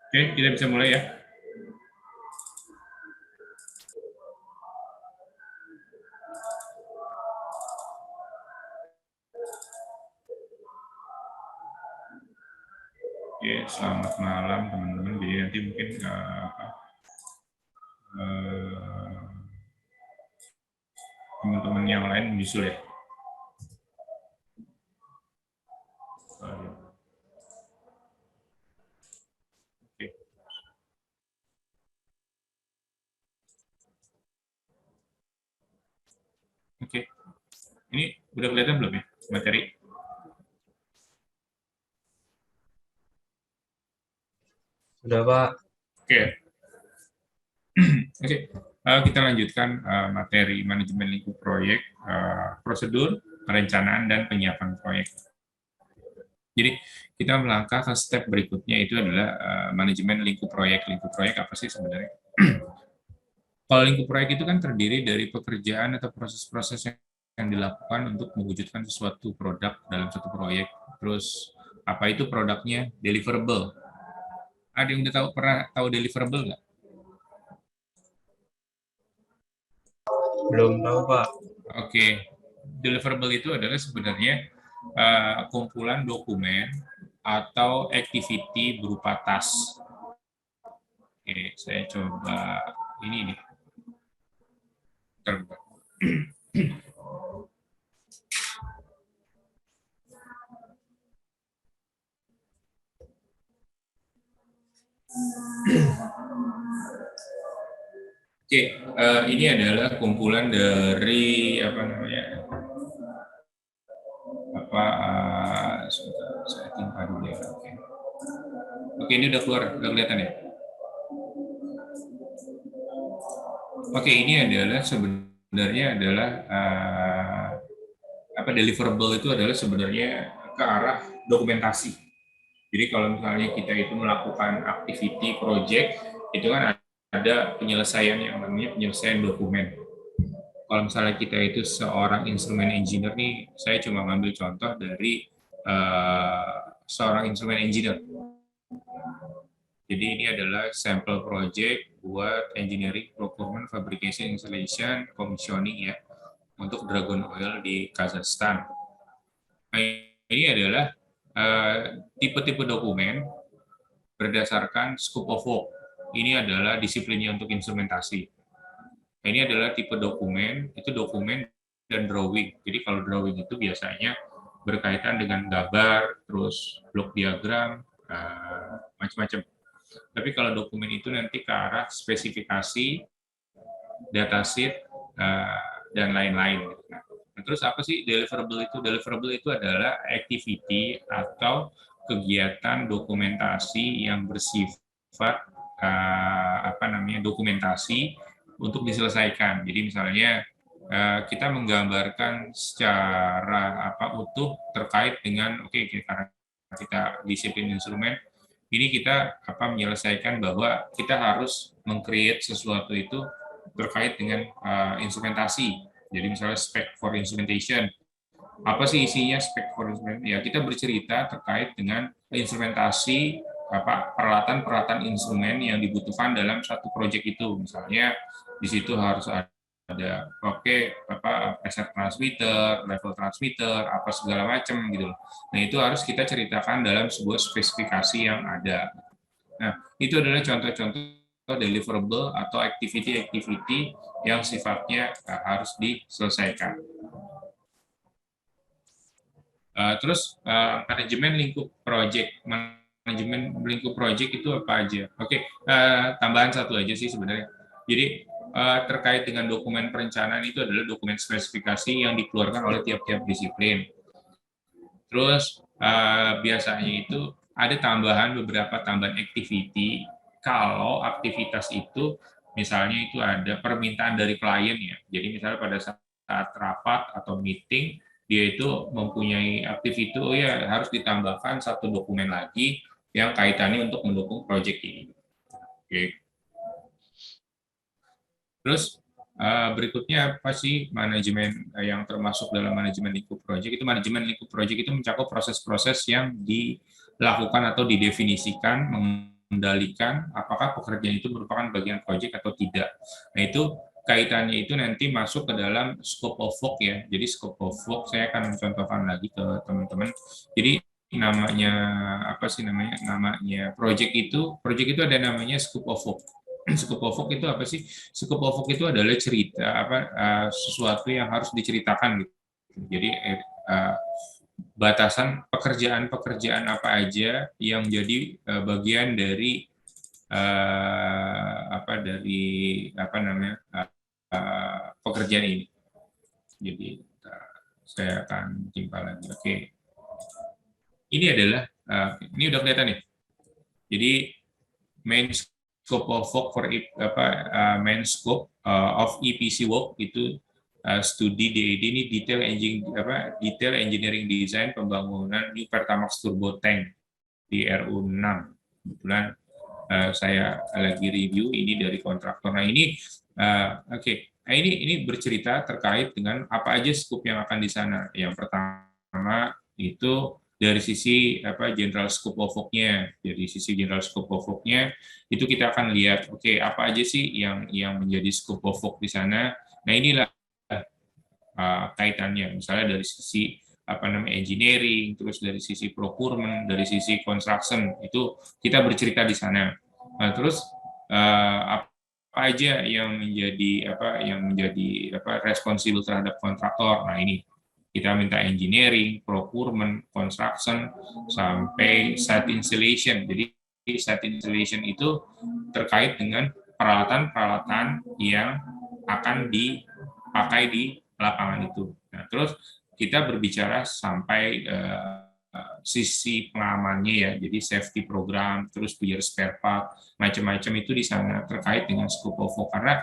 Oke, kita bisa mulai ya. Oke, selamat malam teman-teman. Jadi nanti mungkin teman-teman yang lain menyusul ya. Oke. Oke. Ini udah kelihatan belum ya materi? Sudah, Pak. Oke. Oke. Kita lanjutkan materi manajemen lingkup proyek, prosedur, perencanaan, dan penyiapan proyek. Jadi kita melangkah ke step berikutnya itu adalah manajemen lingkup proyek. Lingkup proyek apa sih sebenarnya? Kalau lingkup proyek itu kan terdiri dari pekerjaan atau proses-proses yang dilakukan untuk mewujudkan sesuatu produk dalam satu proyek. Terus apa itu produknya? Deliverable. Ada yang udah pernah tahu deliverable nggak? Belum tahu, Pak. Oke, deliverable itu adalah sebenarnya kumpulan dokumen atau activity berupa task. Oke, saya coba ini nih. Bentar. Oke, ini adalah kumpulan dari apa namanya? Saya tinggal dulu ya. Oke. Oke, ini udah keluar, udah kelihatan ya. Oke, ini adalah sebenarnya adalah apa deliverable itu adalah sebenarnya ke arah dokumentasi. Jadi kalau misalnya kita itu melakukan activity project, itu kan ada penyelesaian yang namanya penyelesaian dokumen. Kalau misalnya kita itu seorang instrumen engineer nih, saya cuma ngambil contoh dari seorang instrumen engineer. Jadi ini adalah sampel project buat engineering, procurement, fabrication, installation, commissioning ya untuk Dragon Oil di Kazakhstan. Nah, ini adalah tipe-tipe dokumen berdasarkan scope of work. Ini adalah disiplinnya untuk instrumentasi. Nah, ini adalah tipe dokumen, itu dokumen dan drawing. Jadi kalau drawing itu biasanya berkaitan dengan gambar, terus blok diagram, macam-macam. Tapi kalau dokumen itu nanti ke arah spesifikasi, datasheet, dan lain-lain. Nah, terus apa sih deliverable itu? Deliverable itu adalah activity atau kegiatan dokumentasi yang bersifat apa namanya dokumentasi untuk diselesaikan. Jadi misalnya kita menggambarkan secara apa utuh terkait dengan karena kita disiplin instrumen ini kita apa menyelesaikan bahwa kita harus meng-create sesuatu itu terkait dengan instrumentasi. Jadi misalnya spec for instrumentation. Apa sih isinya spec for instrumentation? Ya kita bercerita terkait dengan instrumentasi apa peralatan-peralatan instrumen yang dibutuhkan dalam satu proyek itu. Misalnya di situ harus ada apa pressure transmitter, level transmitter, apa segala macam gitu. Nah, itu harus kita ceritakan dalam sebuah spesifikasi yang ada. Nah, itu adalah contoh-contoh deliverable atau activity-activity yang sifatnya harus diselesaikan. Terus manajemen lingkup project. Manajemen lingkup project itu apa aja? Oke, tambahan satu aja sih sebenarnya. Jadi terkait dengan dokumen perencanaan itu adalah dokumen spesifikasi yang dikeluarkan oleh tiap-tiap disiplin. Terus biasanya itu ada beberapa tambahan activity kalau aktivitas itu misalnya itu ada permintaan dari klien ya. Jadi misalnya pada saat rapat atau meeting dia itu mempunyai aktivitas oh ya harus ditambahkan satu dokumen lagi yang kaitannya untuk mendukung proyek ini. Oke. Terus berikutnya apa sih manajemen yang termasuk dalam manajemen lingkup proyek? Itu manajemen lingkup proyek itu mencakup proses-proses yang dilakukan atau didefinisikan mengendalikan apakah pekerjaan itu merupakan bagian proyek atau tidak. Nah, itu kaitannya itu nanti masuk ke dalam scope of work ya. Jadi scope of work saya akan mencontohkan lagi ke teman-teman. Jadi namanya apa sih namanya? Namanya project itu ada namanya scope of work. Scope of work itu apa sih? Scope of work itu adalah cerita sesuatu yang harus diceritakan gitu. Jadi batasan pekerjaan-pekerjaan apa aja yang jadi bagian dari pekerjaan ini. Jadi saya akan timpa lagi. Oke, ini adalah ini udah kelihatan nih. Jadi main scope of work for main scope of EPC work itu studi DED ini detail engineering design pembangunan new Pertamax turbo tank di RU 6. Kebetulan saya lagi review ini dari kontraktor. Nah, ini Nah, ini bercerita terkait dengan apa aja scope yang akan di sana. Yang pertama itu dari sisi general scope of work-nya. Dari sisi general scope of work-nya itu kita akan lihat apa aja sih yang menjadi scope of work di sana. Nah, inilah kaitannya. Misalnya dari sisi engineering, terus dari sisi procurement, dari sisi construction, itu kita bercerita di sana. Nah, terus apa aja yang menjadi responsible terhadap kontraktor. Nah, ini kita minta engineering, procurement, construction, sampai site installation. Jadi site installation itu terkait dengan peralatan-peralatan yang akan dipakai di lapangan itu. Nah, terus kita berbicara sampai sisi pengamannya ya, jadi safety program, terus biar spare part, macam-macam itu di sana terkait dengan scope of work. Karena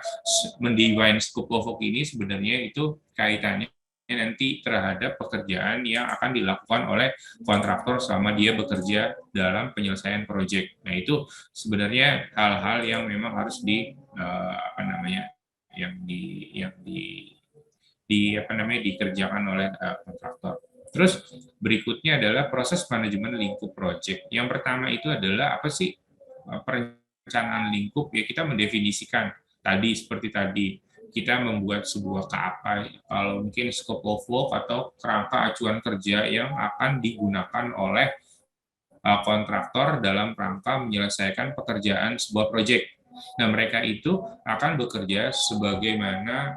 mendefine scope of work ini sebenarnya itu kaitannya nanti terhadap pekerjaan yang akan dilakukan oleh kontraktor selama dia bekerja dalam penyelesaian proyek. Nah, itu sebenarnya hal-hal yang memang harus dikerjakan oleh kontraktor. Terus berikutnya adalah proses manajemen lingkup proyek. Yang pertama itu adalah apa sih perencanaan lingkup? Ya, kita mendefinisikan seperti tadi kita membuat sebuah kalau mungkin scope of work atau kerangka acuan kerja yang akan digunakan oleh kontraktor dalam rangka menyelesaikan pekerjaan sebuah proyek. Nah, mereka itu akan bekerja sebagaimana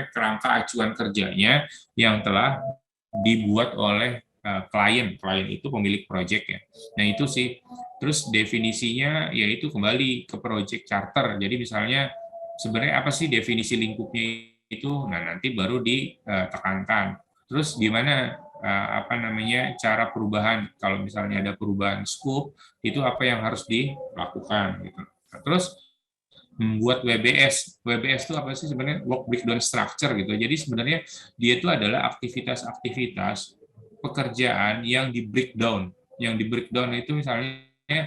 kerangka acuan kerjanya yang telah dibuat oleh klien. Klien itu pemilik proyek ya. Nah, itu sih. Terus definisinya yaitu kembali ke project charter. Jadi misalnya sebenarnya apa sih definisi lingkupnya itu? Nah, nanti baru ditekankan. Terus gimana cara perubahan, kalau misalnya ada perubahan scope, itu apa yang harus dilakukan gitu. Terus membuat WBS. WBS itu apa sih sebenarnya? Work breakdown structure gitu. Jadi sebenarnya dia itu adalah aktivitas-aktivitas pekerjaan yang di breakdown. Yang di breakdown itu misalnya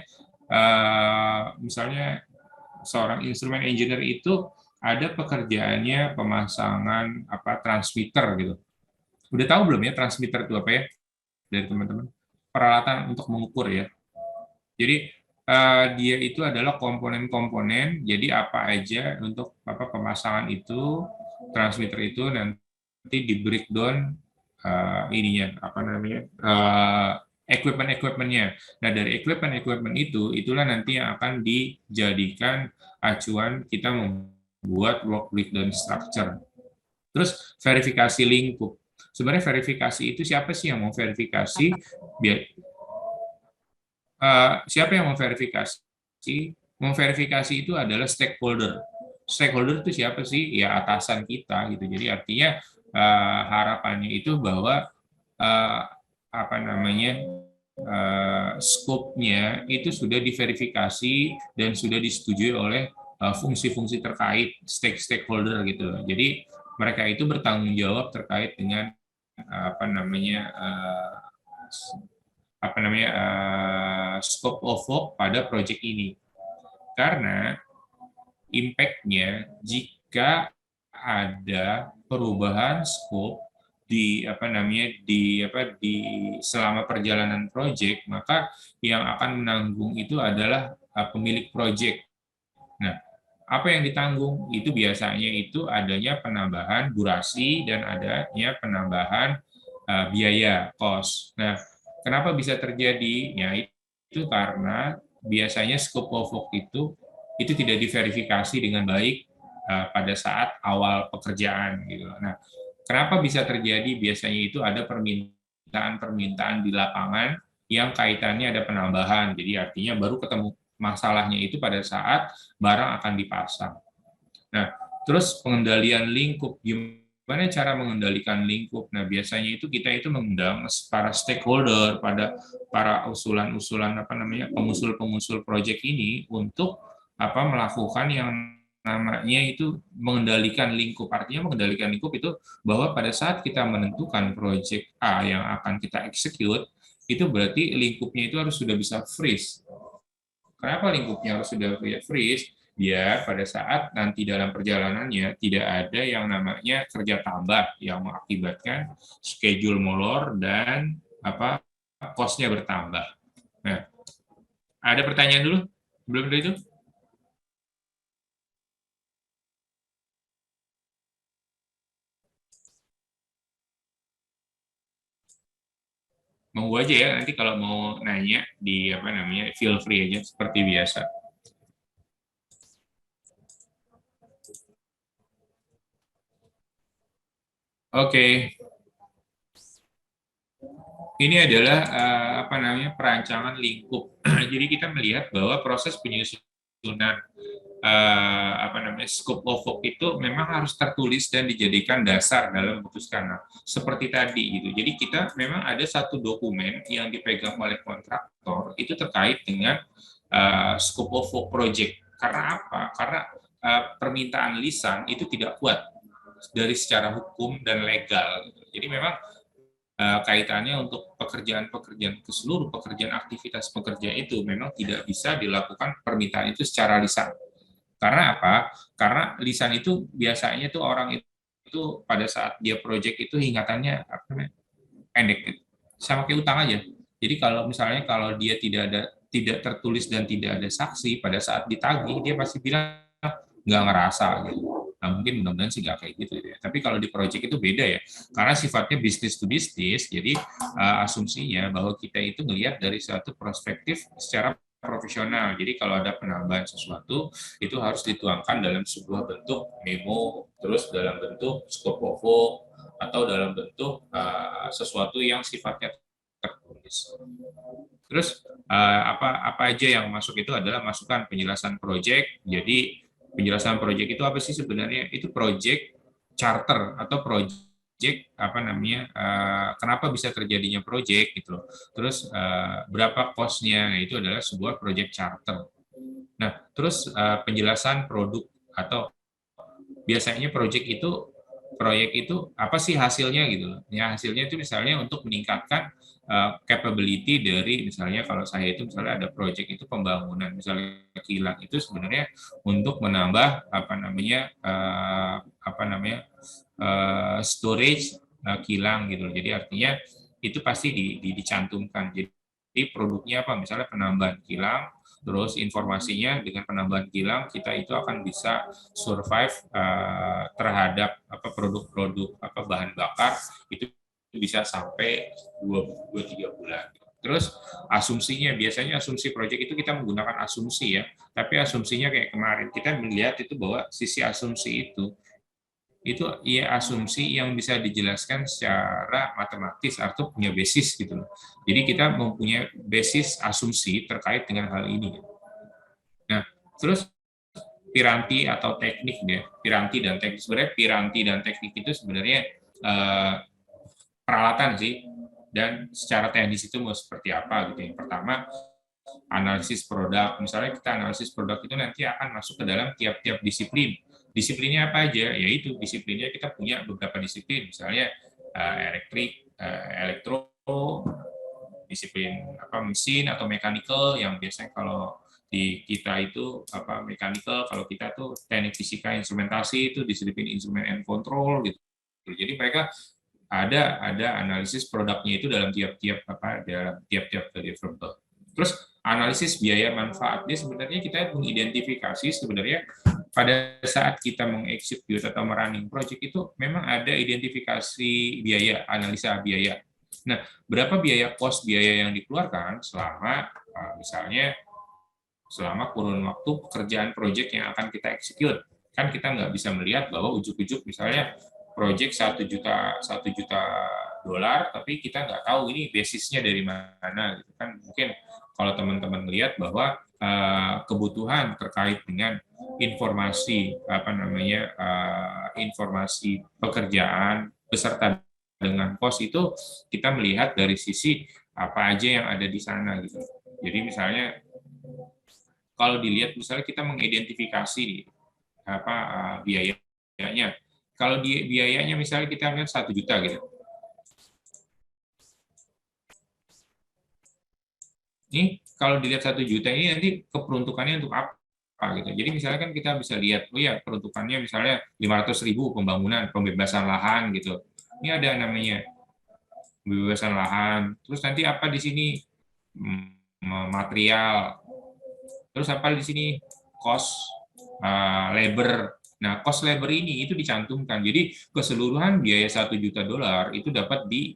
seorang instrumen engineer itu ada pekerjaannya pemasangan transmitter gitu. Udah tahu belum ya transmitter itu apa ya dari teman-teman? Peralatan untuk mengukur ya. Jadi dia itu adalah komponen-komponen. Jadi apa aja untuk pemasangan itu transmitter itu nanti di breakdown equipment-equipmentnya. Nah, dari equipment itulah nanti yang akan dijadikan acuan kita membuat work breakdown structure. Terus verifikasi lingkup. Sebenarnya verifikasi itu siapa sih yang mau verifikasi? Siapa yang memverifikasi? Memverifikasi itu adalah stakeholder. Stakeholder itu siapa sih? Ya, atasan kita gitu. Jadi artinya harapannya itu bahwa scope-nya itu sudah diverifikasi dan sudah disetujui oleh fungsi-fungsi terkait stakeholder gitu. Jadi mereka itu bertanggung jawab terkait dengan scope of work pada proyek ini. Karena impact-nya jika ada perubahan scope selama perjalanan proyek, maka yang akan menanggung itu adalah pemilik proyek. Nah, apa yang ditanggung? Itu biasanya itu adanya penambahan durasi dan adanya penambahan biaya, cost. Nah, kenapa bisa terjadi? Ya, itu karena biasanya scope of work itu tidak diverifikasi dengan baik pada saat awal pekerjaan gitu. Nah, kenapa bisa terjadi? Biasanya itu ada permintaan-permintaan di lapangan yang kaitannya ada penambahan. Jadi artinya baru ketemu masalahnya itu pada saat barang akan dipasang. Nah, terus pengendalian lingkup, gimana cara mengendalikan lingkup? Nah, biasanya itu kita itu mengundang para stakeholder, pada para usulan-usulan pengusul-pengusul proyek ini untuk melakukan yang namanya itu mengendalikan lingkup. Artinya mengendalikan lingkup itu bahwa pada saat kita menentukan proyek A yang akan kita execute, itu berarti lingkupnya itu harus sudah bisa freeze. Kenapa lingkupnya harus sudah freeze? Biar pada saat nanti dalam perjalanannya tidak ada yang namanya kerja tambah yang mengakibatkan schedule molor dan cost-nya bertambah. Nah, ada pertanyaan dulu? Belum dari itu? Monggo aja ya, nanti kalau mau nanya di feel free aja seperti biasa. Oke. Ini adalah perancangan lingkup. Jadi kita melihat bahwa proses penyusunan scope of work itu memang harus tertulis dan dijadikan dasar dalam memutuskan. Nah, seperti tadi gitu. Jadi kita memang ada satu dokumen yang dipegang oleh kontraktor itu terkait dengan scope of work project. Karena apa? Karena permintaan lisan itu tidak kuat dari secara hukum dan legal. Jadi memang kaitannya untuk pekerjaan-pekerjaan seluruh pekerjaan aktivitas pekerja itu memang tidak bisa dilakukan permintaan itu secara lisan. Karena apa? Karena lisan itu biasanya tuh orang itu pada saat dia project itu ingatannya pendek, sama kayak utang aja. Jadi kalau dia tidak tertulis dan tidak ada saksi pada saat ditagih, dia pasti bilang nggak ngerasa gitu. Nah, mungkin mudah-mudahan sih nggak kayak gitu ya. Tapi kalau di project itu beda ya, karena sifatnya bisnis to bisnis, jadi asumsinya bahwa kita itu ngelihat dari satu perspektif secara profesional. Jadi kalau ada penambahan sesuatu, itu harus dituangkan dalam sebuah bentuk memo, terus dalam bentuk scope of work, atau dalam bentuk sesuatu yang sifatnya tertulis. Terus apa aja yang masuk itu adalah masukan penjelasan project. Jadi penjelasan project itu apa sih sebenarnya? Itu project charter atau project kenapa bisa terjadinya project gitu. Terus berapa cost-nya? Nah, itu adalah sebuah project charter. Nah, terus penjelasan produk atau biasanya proyek itu apa sih hasilnya gitu loh. Ya hasilnya itu misalnya untuk meningkatkan capability dari misalnya kalau saya itu misalnya ada proyek itu pembangunan misalnya kilang itu sebenarnya untuk menambah storage kilang gitu loh. Jadi artinya itu pasti dicantumkan. Jadi produknya apa misalnya penambahan kilang, terus informasinya dengan penambahan kilang kita itu akan bisa survive terhadap produk-produk bahan bakar itu bisa sampai 2-3 bulan. Terus asumsinya biasanya asumsi proyek itu kita menggunakan asumsi ya, tapi asumsinya kayak kemarin kita melihat itu bahwa sisi asumsi itu ya asumsi yang bisa dijelaskan secara matematis atau punya basis gitu loh. Jadi kita mempunyai basis asumsi terkait dengan hal ini. Nah, terus piranti atau teknik ya, piranti dan teknik sebenarnya piranti dan teknik itu sebenarnya peralatan sih, dan secara teknis itu mau seperti apa gitu. Yang pertama analisis produk, misalnya kita analisis produk itu nanti akan masuk ke dalam tiap-tiap disiplin. Disiplinnya apa aja? Yaitu disiplinnya kita punya beberapa disiplin, misalnya elektrik, elektro, disiplin mesin atau mechanical yang biasanya kalau di kita itu mechanical, kalau kita tuh teknik fisika instrumentasi itu disiplin instrument and control gitu. Jadi mereka ada analisis produknya itu dalam tiap-tiap deliverables. Terus analisis biaya manfaat, dia sebenarnya kita mengidentifikasi sebenarnya pada saat kita mengeksekut atau merunning project itu memang ada identifikasi biaya, analisa biaya. Nah, berapa biaya yang dikeluarkan selama misalnya selama kurun waktu pekerjaan project yang akan kita execute. Kan kita nggak bisa melihat bahwa ujuk-ujuk misalnya project 1 juta dolar, tapi kita nggak tahu ini basisnya dari mana. Gitu kan mungkin kalau teman-teman melihat bahwa kebutuhan terkait dengan informasi informasi pekerjaan beserta dengan kos itu kita melihat dari sisi apa aja yang ada di sana gitu. Jadi misalnya kalau dilihat misalnya kita mengidentifikasi biayanya. Kalau biayanya misalnya kita lihat 1 juta gitu. Ini kalau dilihat 1 juta ini nanti keperuntukannya untuk apa gitu. Jadi misalnya kan kita bisa lihat, oh ya peruntukannya misalnya 500.000 pembangunan, pembebasan lahan gitu. Ini ada namanya pembebasan lahan. Terus nanti apa di sini material. Terus apa di sini cost labor. Nah, cost labor ini itu dicantumkan. Jadi keseluruhan biaya 1 juta dolar itu dapat di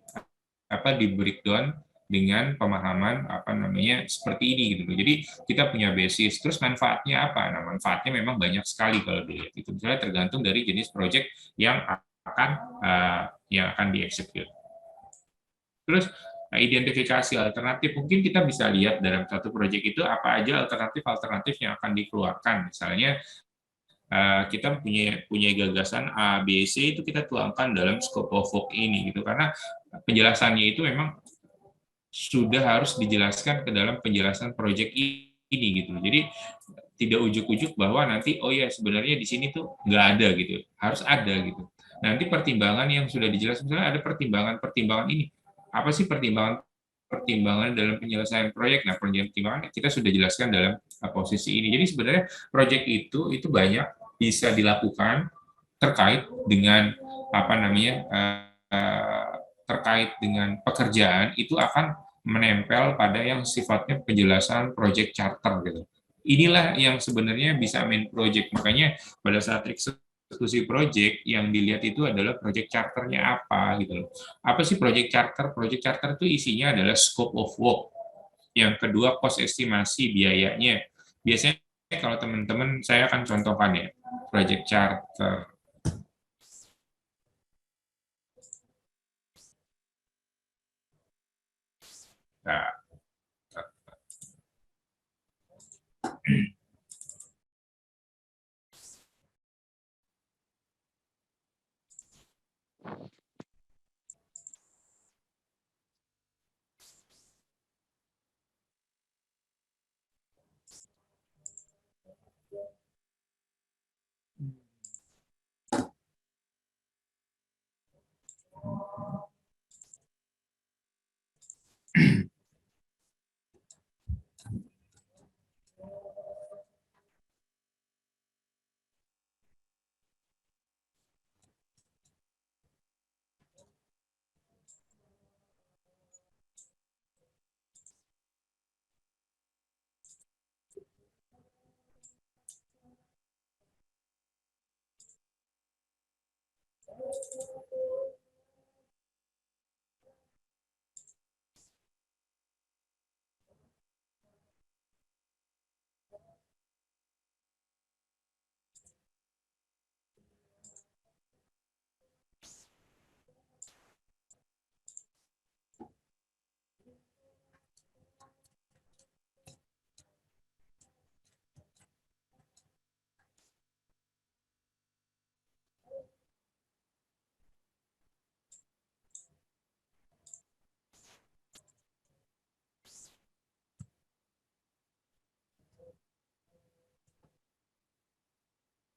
breakdown dengan pemahaman seperti ini gitu. Jadi kita punya basis. Terus manfaatnya apa? Nah, manfaatnya memang banyak sekali kalau dilihat. Itu misalnya tergantung dari jenis project yang akan dieksekut. Terus identifikasi alternatif, mungkin kita bisa lihat dalam satu proyek itu apa aja alternatif-alternatif yang akan dikeluarkan. Misalnya kita punya gagasan A, B, C itu kita tuangkan dalam scope of work ini gitu, karena penjelasannya itu memang sudah harus dijelaskan ke dalam penjelasan proyek ini gitu. Jadi tidak ujuk-ujuk bahwa nanti oh ya sebenarnya di sini tuh nggak ada gitu, harus ada gitu. Nanti pertimbangan yang sudah dijelaskan, misalnya ada pertimbangan ini, apa sih pertimbangan dalam penyelesaian proyek. Nah, pertimbangan kita sudah jelaskan dalam posisi ini. Jadi sebenarnya proyek itu banyak bisa dilakukan terkait dengan terkait dengan pekerjaan itu akan menempel pada yang sifatnya penjelasan project charter gitu. Inilah yang sebenarnya bisa main project. Makanya pada saat eksekusi project yang dilihat itu adalah project charternya apa gitu loh. Apa sih project charter? Project charter itu isinya adalah scope of work. Yang kedua cost estimasi biayanya. Biasanya kalau teman-teman saya akan contohkan ya project charter. Nah,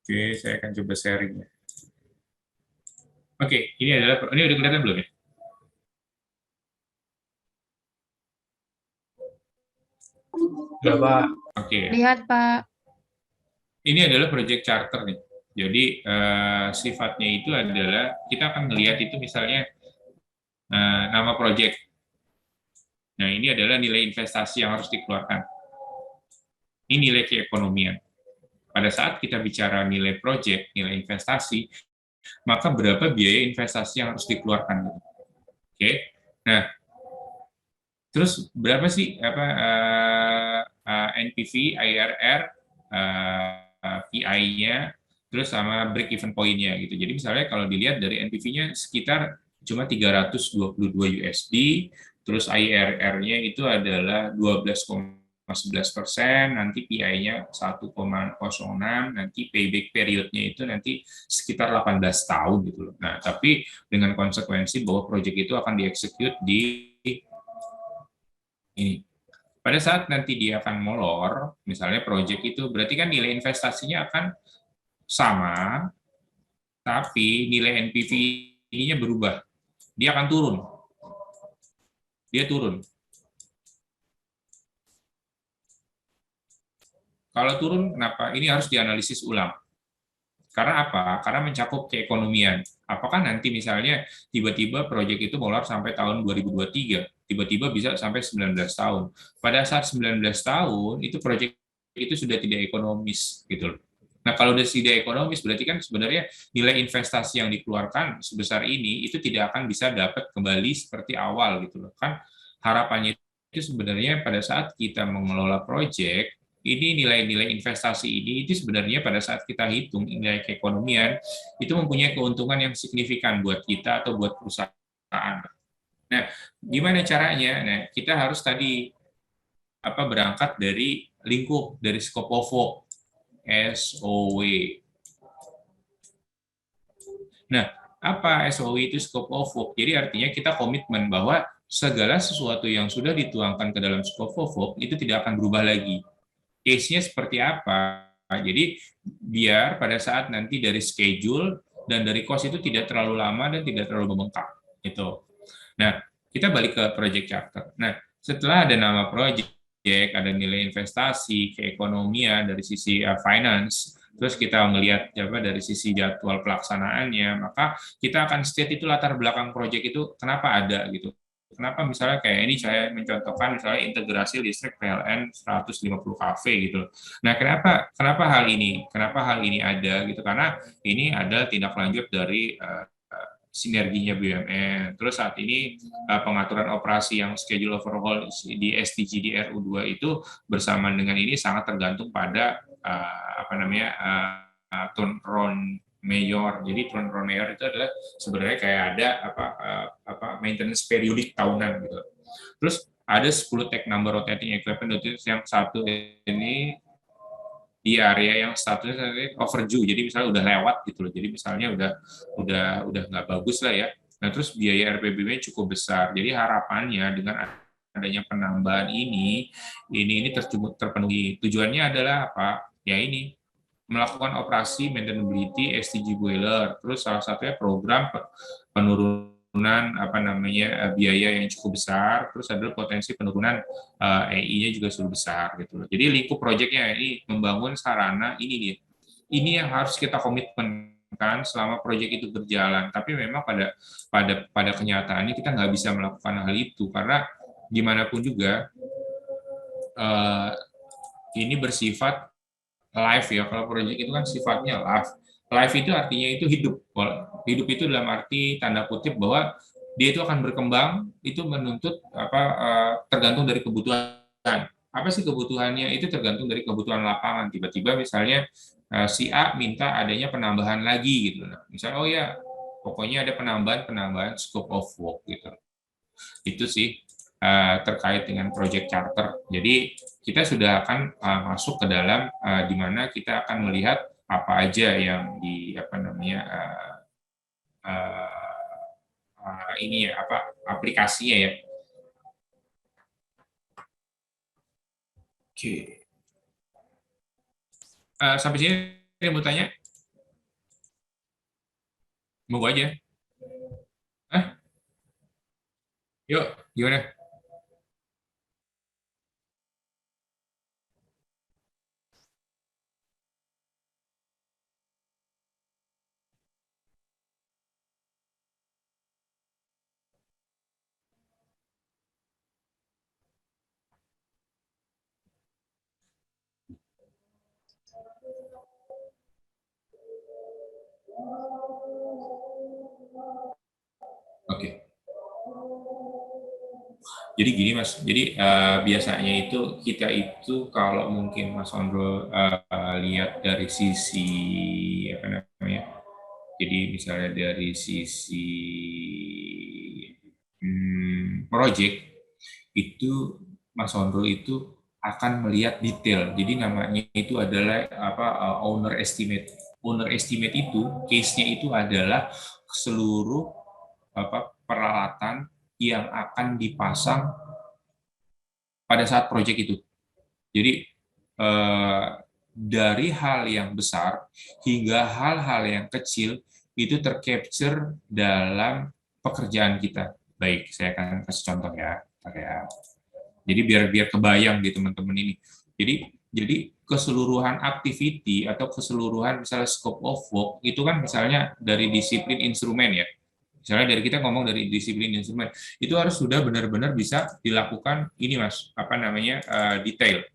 oke, saya akan coba sharing. Oke, ini udah kelihatan belum ya? Udah, Pak. Oke. Lihat, Pak. Ini adalah project charter nih. Jadi sifatnya itu adalah kita akan melihat itu misalnya nama project. Nah, ini adalah nilai investasi yang harus dikeluarkan. Ini nilai keekonomian. Pada saat kita bicara nilai proyek, nilai investasi, maka berapa biaya investasi yang harus dikeluarkan? Oke. Nah, terus berapa sih NPV, IRR, PI-nya, terus sama break even point-nya gitu. Jadi misalnya kalau dilihat dari NPV-nya sekitar cuma 322 USD, terus IRR-nya itu adalah 12,11%, nanti PI-nya 1,06, nanti payback period-nya itu nanti sekitar 18 tahun gitu loh. Nah, tapi dengan konsekuensi bahwa proyek itu akan dieksekut di ini. Pada saat nanti dia akan molor, misalnya proyek itu berarti kan nilai investasinya akan sama, tapi nilai NPV-nya berubah. Dia akan turun. Dia turun. Kalau turun, kenapa? Ini harus dianalisis ulang. Karena apa? Karena mencakup keekonomian. Apakah nanti misalnya tiba-tiba proyek itu molor sampai tahun 2023, tiba-tiba bisa sampai 19 tahun. Pada saat 19 tahun, itu proyek itu sudah tidak ekonomis gitu loh. Nah, kalau sudah tidak ekonomis berarti kan sebenarnya nilai investasi yang dikeluarkan sebesar ini itu tidak akan bisa dapat kembali seperti awal gitu loh. Kan harapannya itu sebenarnya pada saat kita mengelola proyek ini nilai-nilai investasi ini itu sebenarnya pada saat kita hitung nilai keekonomian itu mempunyai keuntungan yang signifikan buat kita atau buat perusahaan. Nah, gimana caranya? Nah, kita harus tadi berangkat dari lingkup dari scope of work SOW. Nah, apa SOW itu scope of work? Jadi artinya kita komitmen bahwa segala sesuatu yang sudah dituangkan ke dalam scope of work itu tidak akan berubah lagi. Case-nya seperti apa? Jadi biar pada saat nanti dari schedule dan dari cost itu tidak terlalu lama dan tidak terlalu membengkak. Itu. Nah, kita balik ke project charter. Nah, setelah ada nama project, ada nilai investasi, keekonomian dari sisi finance, terus kita melihat dari sisi jadwal pelaksanaannya, maka kita akan state itu latar belakang project itu kenapa ada gitu. Kenapa misalnya kayak ini saya mencontohkan misalnya integrasi listrik PLN 150 kV gitu. Nah, kenapa hal ini? Kenapa hal ini ada gitu? Karena ini ada tindak lanjut dari sinerginya BUMN. Terus saat ini pengaturan operasi yang schedule overhaul di STG di RU2 itu bersamaan dengan ini sangat tergantung pada turnaround mayor. Jadi turnaround mayor itu adalah sebenarnya kayak ada maintenance periodik tahunan gitu. Terus ada 10 tag number rotating equipment yang satu ini di area yang statusnya overdue, jadi misalnya udah lewat gitu loh, jadi misalnya udah nggak bagus lah ya. Nah terus biaya RPBM cukup besar, jadi harapannya dengan adanya penambahan ini terpenuhi. Tujuannya adalah apa? Ya ini melakukan operasi maintainability STG boiler, terus salah satunya program penurunan biaya yang cukup besar, terus adalah potensi penurunan EI-nya juga cukup besar gitu loh. Jadi lingkup proyeknya ini membangun sarana ini yang harus kita komitmen kan selama proyek itu berjalan. Tapi memang pada kenyataannya kita nggak bisa melakukan hal itu karena gimana pun juga ini bersifat live ya. Kalau proyek itu kan sifatnya live. Live itu artinya itu hidup. Hidup itu dalam arti tanda kutip bahwa dia itu akan berkembang, itu menuntut tergantung dari kebutuhan. Apa sih kebutuhannya? Itu tergantung dari kebutuhan lapangan. Tiba-tiba misalnya si A minta adanya penambahan lagi gitu. Nah, misalnya oh ya, pokoknya ada penambahan scope of work gitu. Itu sih terkait dengan project charter. Jadi kita sudah akan masuk ke dalam di mana kita akan melihat apa aja yang di ini ya aplikasinya ya. Oke. Sampai sini ada yang mau tanya? Mau aja. Yuk, gimana? Oke. Jadi gini Mas, jadi biasanya itu kita itu kalau mungkin Mas Ondro lihat dari sisi apa namanya, jadi misalnya dari sisi project itu Mas Ondro itu akan melihat detail. Jadi namanya itu adalah apa owner estimate. Owner estimate itu case-nya itu adalah seluruh apa peralatan yang akan dipasang pada saat proyek itu. Jadi dari hal yang besar hingga hal-hal yang kecil itu tercapture dalam pekerjaan kita. Baik, saya akan kasih contoh ya. Jadi biar biar kebayang di teman-teman ini. Jadi keseluruhan activity atau keseluruhan misalnya scope of work itu kan misalnya dari disiplin instrumen ya. Misalnya dari kita ngomong dari disiplin instrumen, itu harus sudah benar-benar bisa dilakukan ini Mas, apa namanya detail.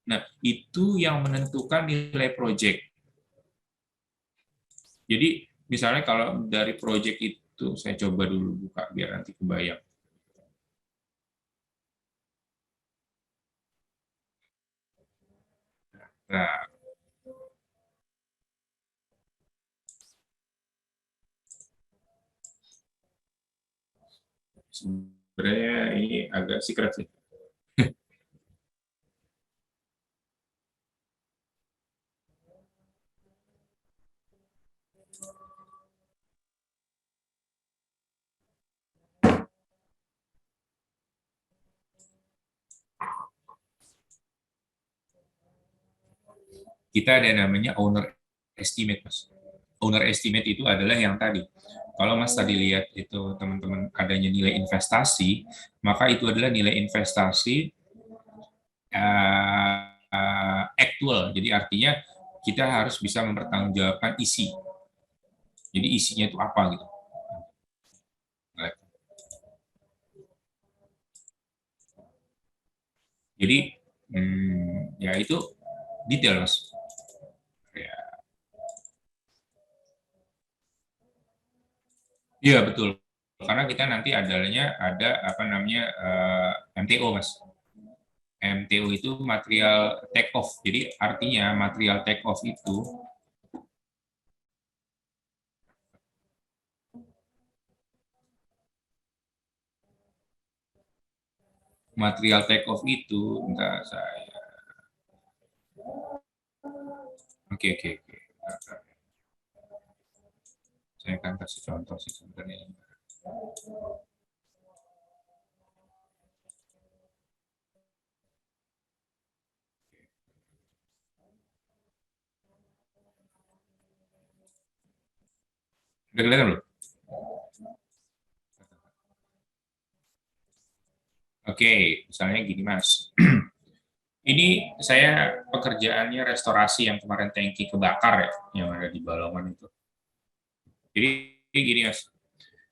Nah, itu yang menentukan nilai project. Jadi misalnya kalau dari project itu saya coba dulu buka biar nanti kebayang. Nah, sebenarnya ini agak secret sih. Kita ada namanya owner estimate, Mas. Owner estimate itu adalah yang tadi. Kalau Mas tadi lihat itu teman-teman adanya nilai investasi, maka itu adalah nilai investasi actual. Jadi artinya kita harus bisa mempertanggungjawabkan isi. Jadi isinya itu apa gitu. Jadi ya itu detail Mas. Ya. Iya betul. Karena kita nanti adanya ada apa namanya MTO Mas. MTO itu material take off. Jadi artinya material take off itu entar saya. Oke oke oke. Saya akan kasih contoh sih sebenarnya. Udah kelihatan belum? Oke, misalnya gini Mas. Ini saya pekerjaannya restorasi yang kemarin tangki kebakar ya, yang ada di Balongan itu. Jadi gini Mas,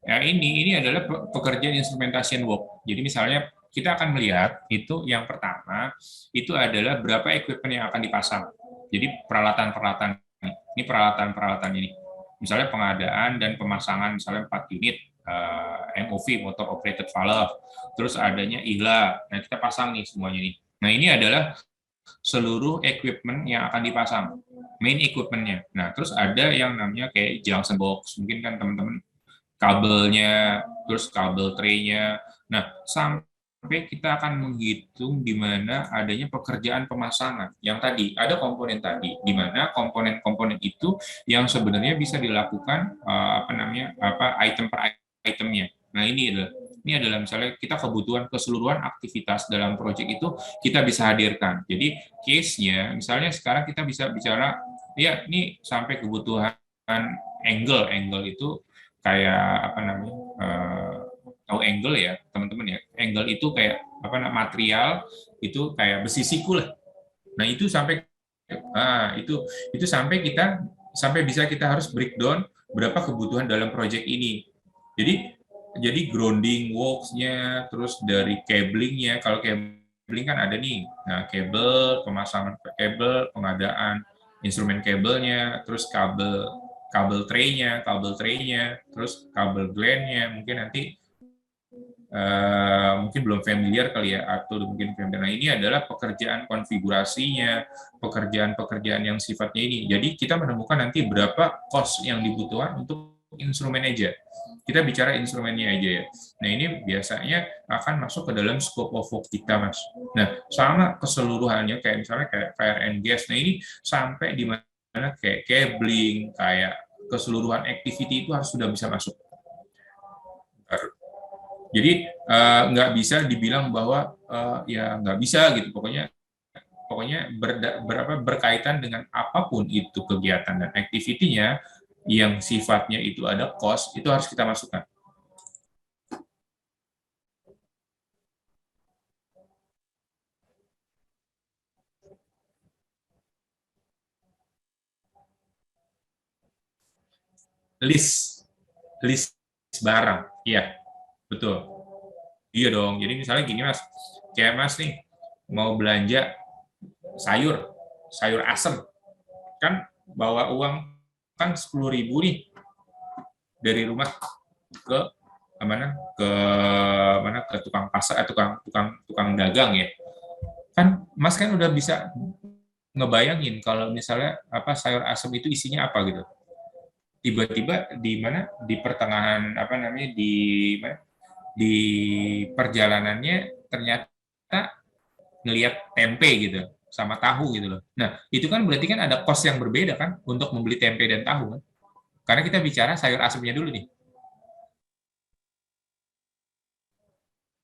ya ini adalah pekerjaan instrumentation work. Jadi misalnya kita akan melihat itu yang pertama itu adalah berapa equipment yang akan dipasang. Jadi peralatan-peralatan ini peralatan-peralatan ini. Misalnya pengadaan dan pemasangan misalnya 4 unit MOV motor operated valve, terus adanya IHLA. Nah kita pasang nih semuanya nih. Nah ini adalah seluruh equipment yang akan dipasang, main equipmentnya. Nah terus ada yang namanya kayak junction box, mungkin kan teman-teman kabelnya, terus kabel tray-nya. Nah, sampai kita akan menghitung di mana adanya pekerjaan pemasangan. Yang tadi, ada komponen tadi, di mana komponen-komponen itu yang sebenarnya bisa dilakukan apa namanya apa item per itemnya. Nah, ini adalah misalnya kita kebutuhan keseluruhan aktivitas dalam proyek itu kita bisa hadirkan. Jadi case-nya, misalnya sekarang kita bisa bicara, ya ini sampai kebutuhan angle itu kayak apa namanya tahu angle ya teman-teman ya, angle itu kayak apa namanya material itu kayak besi siku lah. Nah itu sampai itu sampai bisa kita harus breakdown berapa kebutuhan dalam project ini. Jadi grounding works-nya, terus dari cablingnya, kalau cabling kan ada nih, nah kabel, pemasangan kabel, pengadaan instrumen kabelnya, terus kabel tray-nya, terus kabel gland-nya, mungkin nanti mungkin belum familiar kali ya, atau mungkin familiar. Nah, ini adalah pekerjaan konfigurasinya, pekerjaan-pekerjaan yang sifatnya ini. Jadi kita menemukan nanti berapa cost yang dibutuhkan untuk instrumen aja. Kita bicara instrumennya aja ya. Nah, ini biasanya akan masuk ke dalam scope of work kita, Mas. Nah, sama keseluruhannya, kayak misalnya kayak fire and gas. Nah, ini sampai di mana kayak cabling, kayak keseluruhan activity itu harus sudah bisa masuk. Jadi nggak bisa dibilang bahwa ya nggak bisa gitu. Pokoknya berkaitan dengan apapun itu kegiatan dan aktivitinya yang sifatnya itu ada cost, itu harus kita masukkan. List barang, iya betul. Iya dong. Jadi misalnya gini Mas, kayak Mas nih mau belanja sayur asem, kan bawa uang kan 10.000 nih dari rumah ke ke mana ke tukang pasar, tukang dagang ya. Kan Mas kan udah bisa ngebayangin kalau misalnya apa sayur asem itu isinya apa gitu. Tiba-tiba di mana di pertengahan apa namanya di perjalanannya ternyata ngelihat tempe gitu sama tahu gitu loh. Nah, itu kan berarti kan ada cost yang berbeda kan untuk membeli tempe dan tahu kan. Karena kita bicara sayur asemnya dulu nih.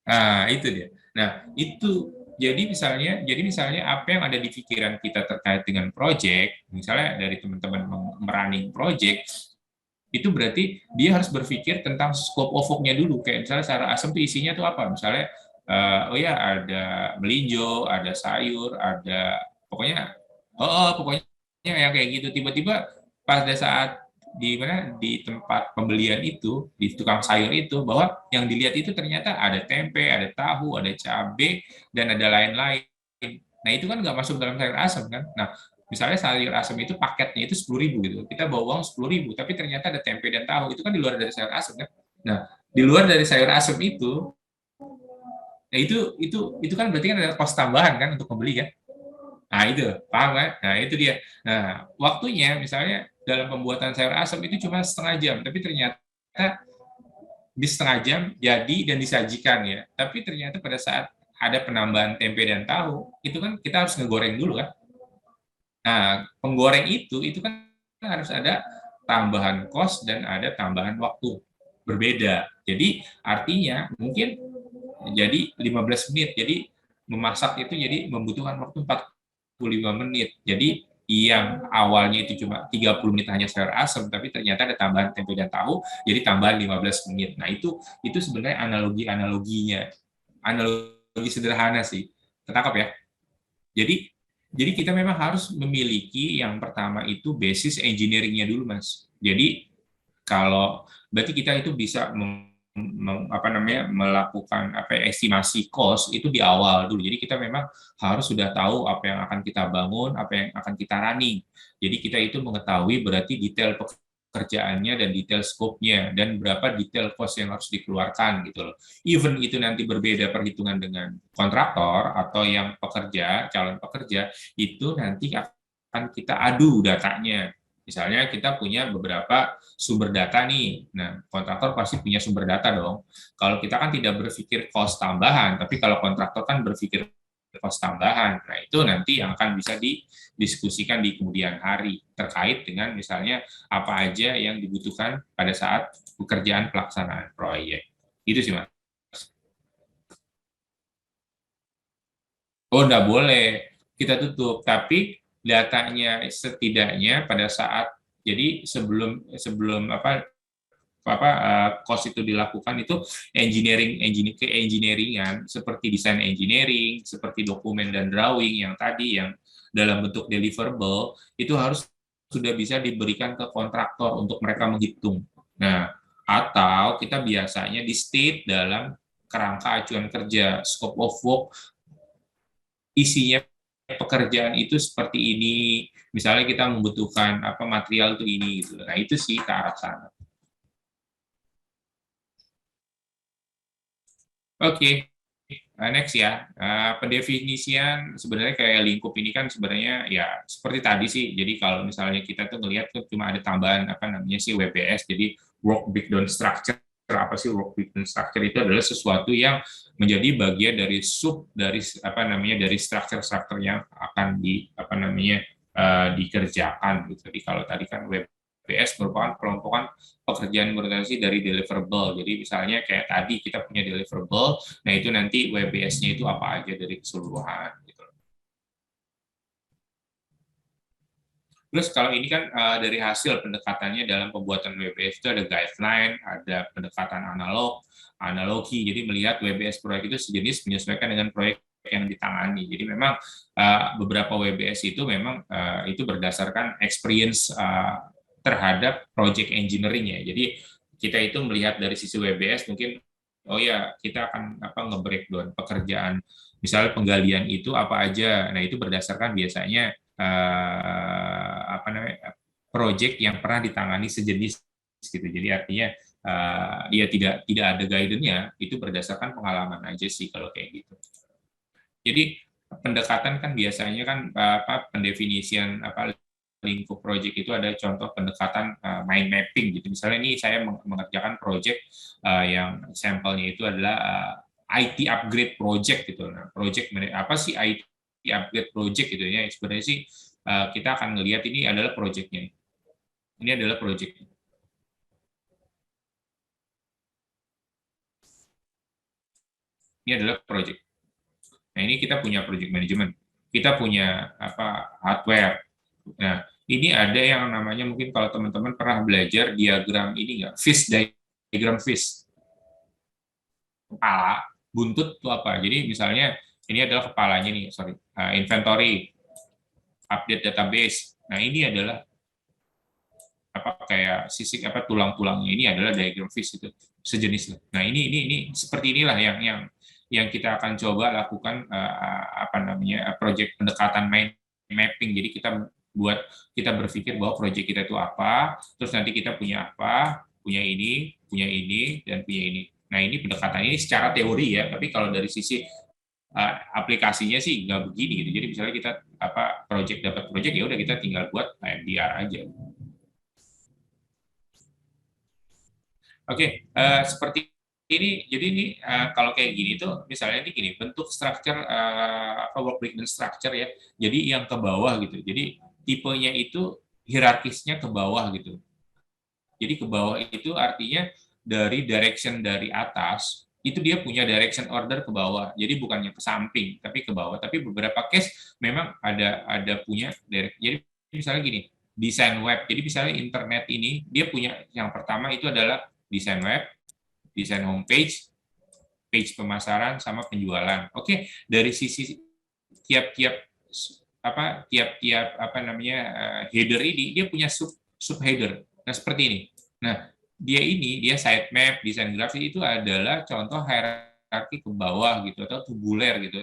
Nah, itu dia. Nah, itu jadi misalnya apa yang ada di pikiran kita terkait dengan project, misalnya dari teman-teman merunning project, itu berarti dia harus berpikir tentang scope of work-nya dulu. Kayak misalnya secara asam itu isinya tuh apa? Misalnya, oh ya ada melinjo, ada sayur, ada pokoknya yang kayak gitu. Tiba-tiba pada saat di mana di tempat pembelian itu, di tukang sayur itu, bahwa yang dilihat itu ternyata ada tempe, ada tahu, ada cabai, dan ada lain-lain. Nah, itu kan nggak masuk dalam sayur asam kan? Nah, misalnya sayur asam itu paketnya itu 10.000 gitu. Kita bawa uang 10.000, tapi ternyata ada tempe dan tahu. Itu kan di luar dari sayur asam kan? Nah, di luar dari sayur asam itu, nah itu kan berarti kan ada kos tambahan kan untuk membeli kan? Nah, itu, paham kan? Nah, itu dia. Nah, waktunya misalnya dalam pembuatan sayur asam itu cuma setengah jam, tapi ternyata di setengah jam jadi dan disajikan ya. Tapi ternyata pada saat ada penambahan tempe dan tahu, itu kan kita harus ngegoreng dulu kan? Nah, penggoreng itu kan harus ada tambahan kos dan ada tambahan waktu berbeda. Jadi artinya mungkin jadi 15 menit. Jadi memasak itu jadi membutuhkan waktu 45 menit. Jadi yang awalnya itu cuma 30 menit hanya sayur asam, tapi ternyata ada tambahan tempe dan tahu, jadi tambahan 15 menit. Nah, itu sebenarnya analoginya. Analogi sederhana sih. Ketangkap ya? Jadi jadi kita memang harus memiliki yang pertama itu basis engineering-nya dulu, Mas. Jadi kalau berarti kita itu bisa melakukan estimasi cost itu di awal dulu. Jadi kita memang harus sudah tahu apa yang akan kita bangun, apa yang akan kita running. Jadi kita itu mengetahui berarti detail pekerjaannya dan detail scope-nya dan berapa detail cost yang harus dikeluarkan gitu loh. Even itu nanti berbeda perhitungan dengan kontraktor atau yang pekerja, calon pekerja, itu nanti akan kita adu datanya. Misalnya kita punya beberapa sumber data nih. Nah, kontraktor pasti punya sumber data dong. Kalau kita kan tidak berpikir cost tambahan, tapi kalau kontraktor kan berpikir cost tambahan. Nah, itu nanti yang akan bisa didiskusikan di kemudian hari terkait dengan misalnya apa aja yang dibutuhkan pada saat pekerjaan pelaksanaan proyek. Itu sih, Mas. Oh, enggak boleh kita tutup, tapi datanya setidaknya pada saat jadi sebelum sebelum cost itu dilakukan itu engineeringan seperti desain engineering, seperti dokumen dan drawing yang tadi yang dalam bentuk deliverable itu harus sudah bisa diberikan ke kontraktor untuk mereka menghitung. Nah, atau kita biasanya di state dalam kerangka acuan kerja scope of work isinya pekerjaan itu seperti ini, misalnya kita membutuhkan apa material itu ini gitu. Nah, itu sih ke arah sana. Oke. Next ya, pendefinisian sebenarnya kayak lingkup ini kan sebenarnya ya seperti tadi sih. Jadi kalau misalnya kita tuh ngelihat tuh cuma ada tambahan apa namanya sih WBS, jadi work breakdown structure. Apa sih work breakdown structure? Itu adalah sesuatu yang menjadi bagian dari dari apa namanya dari struktur-struktur yang akan di apa namanya dikerjakan gitu. Jadi kalau tadi kan WBS merupakan kelompokan pekerjaan berorientasi dari deliverable. Jadi misalnya kayak tadi kita punya deliverable. Nah, itu nanti WBS-nya itu apa aja dari keseluruhan. Gitu. Terus kalau ini kan dari hasil pendekatannya dalam pembuatan WBS itu ada guideline, ada pendekatan analogi. Jadi melihat WBS proyek itu sejenis menyesuaikan dengan proyek yang ditangani. Jadi memang beberapa WBS itu memang itu berdasarkan experience terhadap project engineering ya. Jadi kita itu melihat dari sisi WBS mungkin oh ya kita akan apa nge-breakdown pekerjaan misalnya penggalian itu apa aja. Nah, itu berdasarkan biasanya apa namanya project yang pernah ditangani sejenis gitu. Jadi artinya dia tidak ada guidance-nya, itu berdasarkan pengalaman aja sih kalau kayak gitu. Jadi pendekatan kan biasanya kan apa pendefinisian apa lingkup project itu ada contoh pendekatan mind mapping gitu. Misalnya ini saya mengerjakan project yang sampelnya itu adalah IT upgrade project gitu. Nah, project apa sih IT upgrade project gitu ya? Sebenarnya sih kita akan melihat ini adalah projectnya. Ini adalah project. Ini adalah project. Nah, ini kita punya project management. Kita punya apa hardware. Nah, ini ada yang namanya mungkin kalau teman-teman pernah belajar diagram ini nggak? Fish diagram fish. Kepala, buntut itu apa? Jadi misalnya ini adalah kepalanya nih, sorry, inventory, update database. Nah, ini adalah apa kayak sisik apa tulang-tulangnya ini adalah diagram fish itu sejenis. Nah, ini seperti inilah yang kita akan coba lakukan apa namanya project pendekatan mind mapping. Jadi kita berpikir bahwa project kita itu apa, terus nanti kita punya apa, punya ini dan punya ini. Nah, ini pendekatan ini secara teori ya, tapi kalau dari sisi aplikasinya sih nggak begini gitu. Jadi misalnya kita apa dapat project ya udah kita tinggal buat MDR aja. Oke, seperti ini. Jadi ini kalau kayak gini tuh, misalnya ini gini, bentuk structure apa work breakdown structure ya. Jadi yang ke bawah gitu. Jadi tipenya itu hierarkisnya ke bawah gitu. Jadi ke bawah itu artinya dari direction dari atas itu dia punya direction order ke bawah. Jadi bukannya ke samping, tapi ke bawah. Tapi beberapa case memang ada punya direct. Jadi misalnya gini, desain web. Jadi misalnya internet ini dia punya yang pertama itu adalah desain web, desain homepage, page pemasaran sama penjualan. Oke, dari sisi tiap-tiap apa namanya header ini dia punya sub header. Nah, seperti ini. Nah, dia sitemap, desain grafis itu adalah contoh hierarki ke bawah gitu atau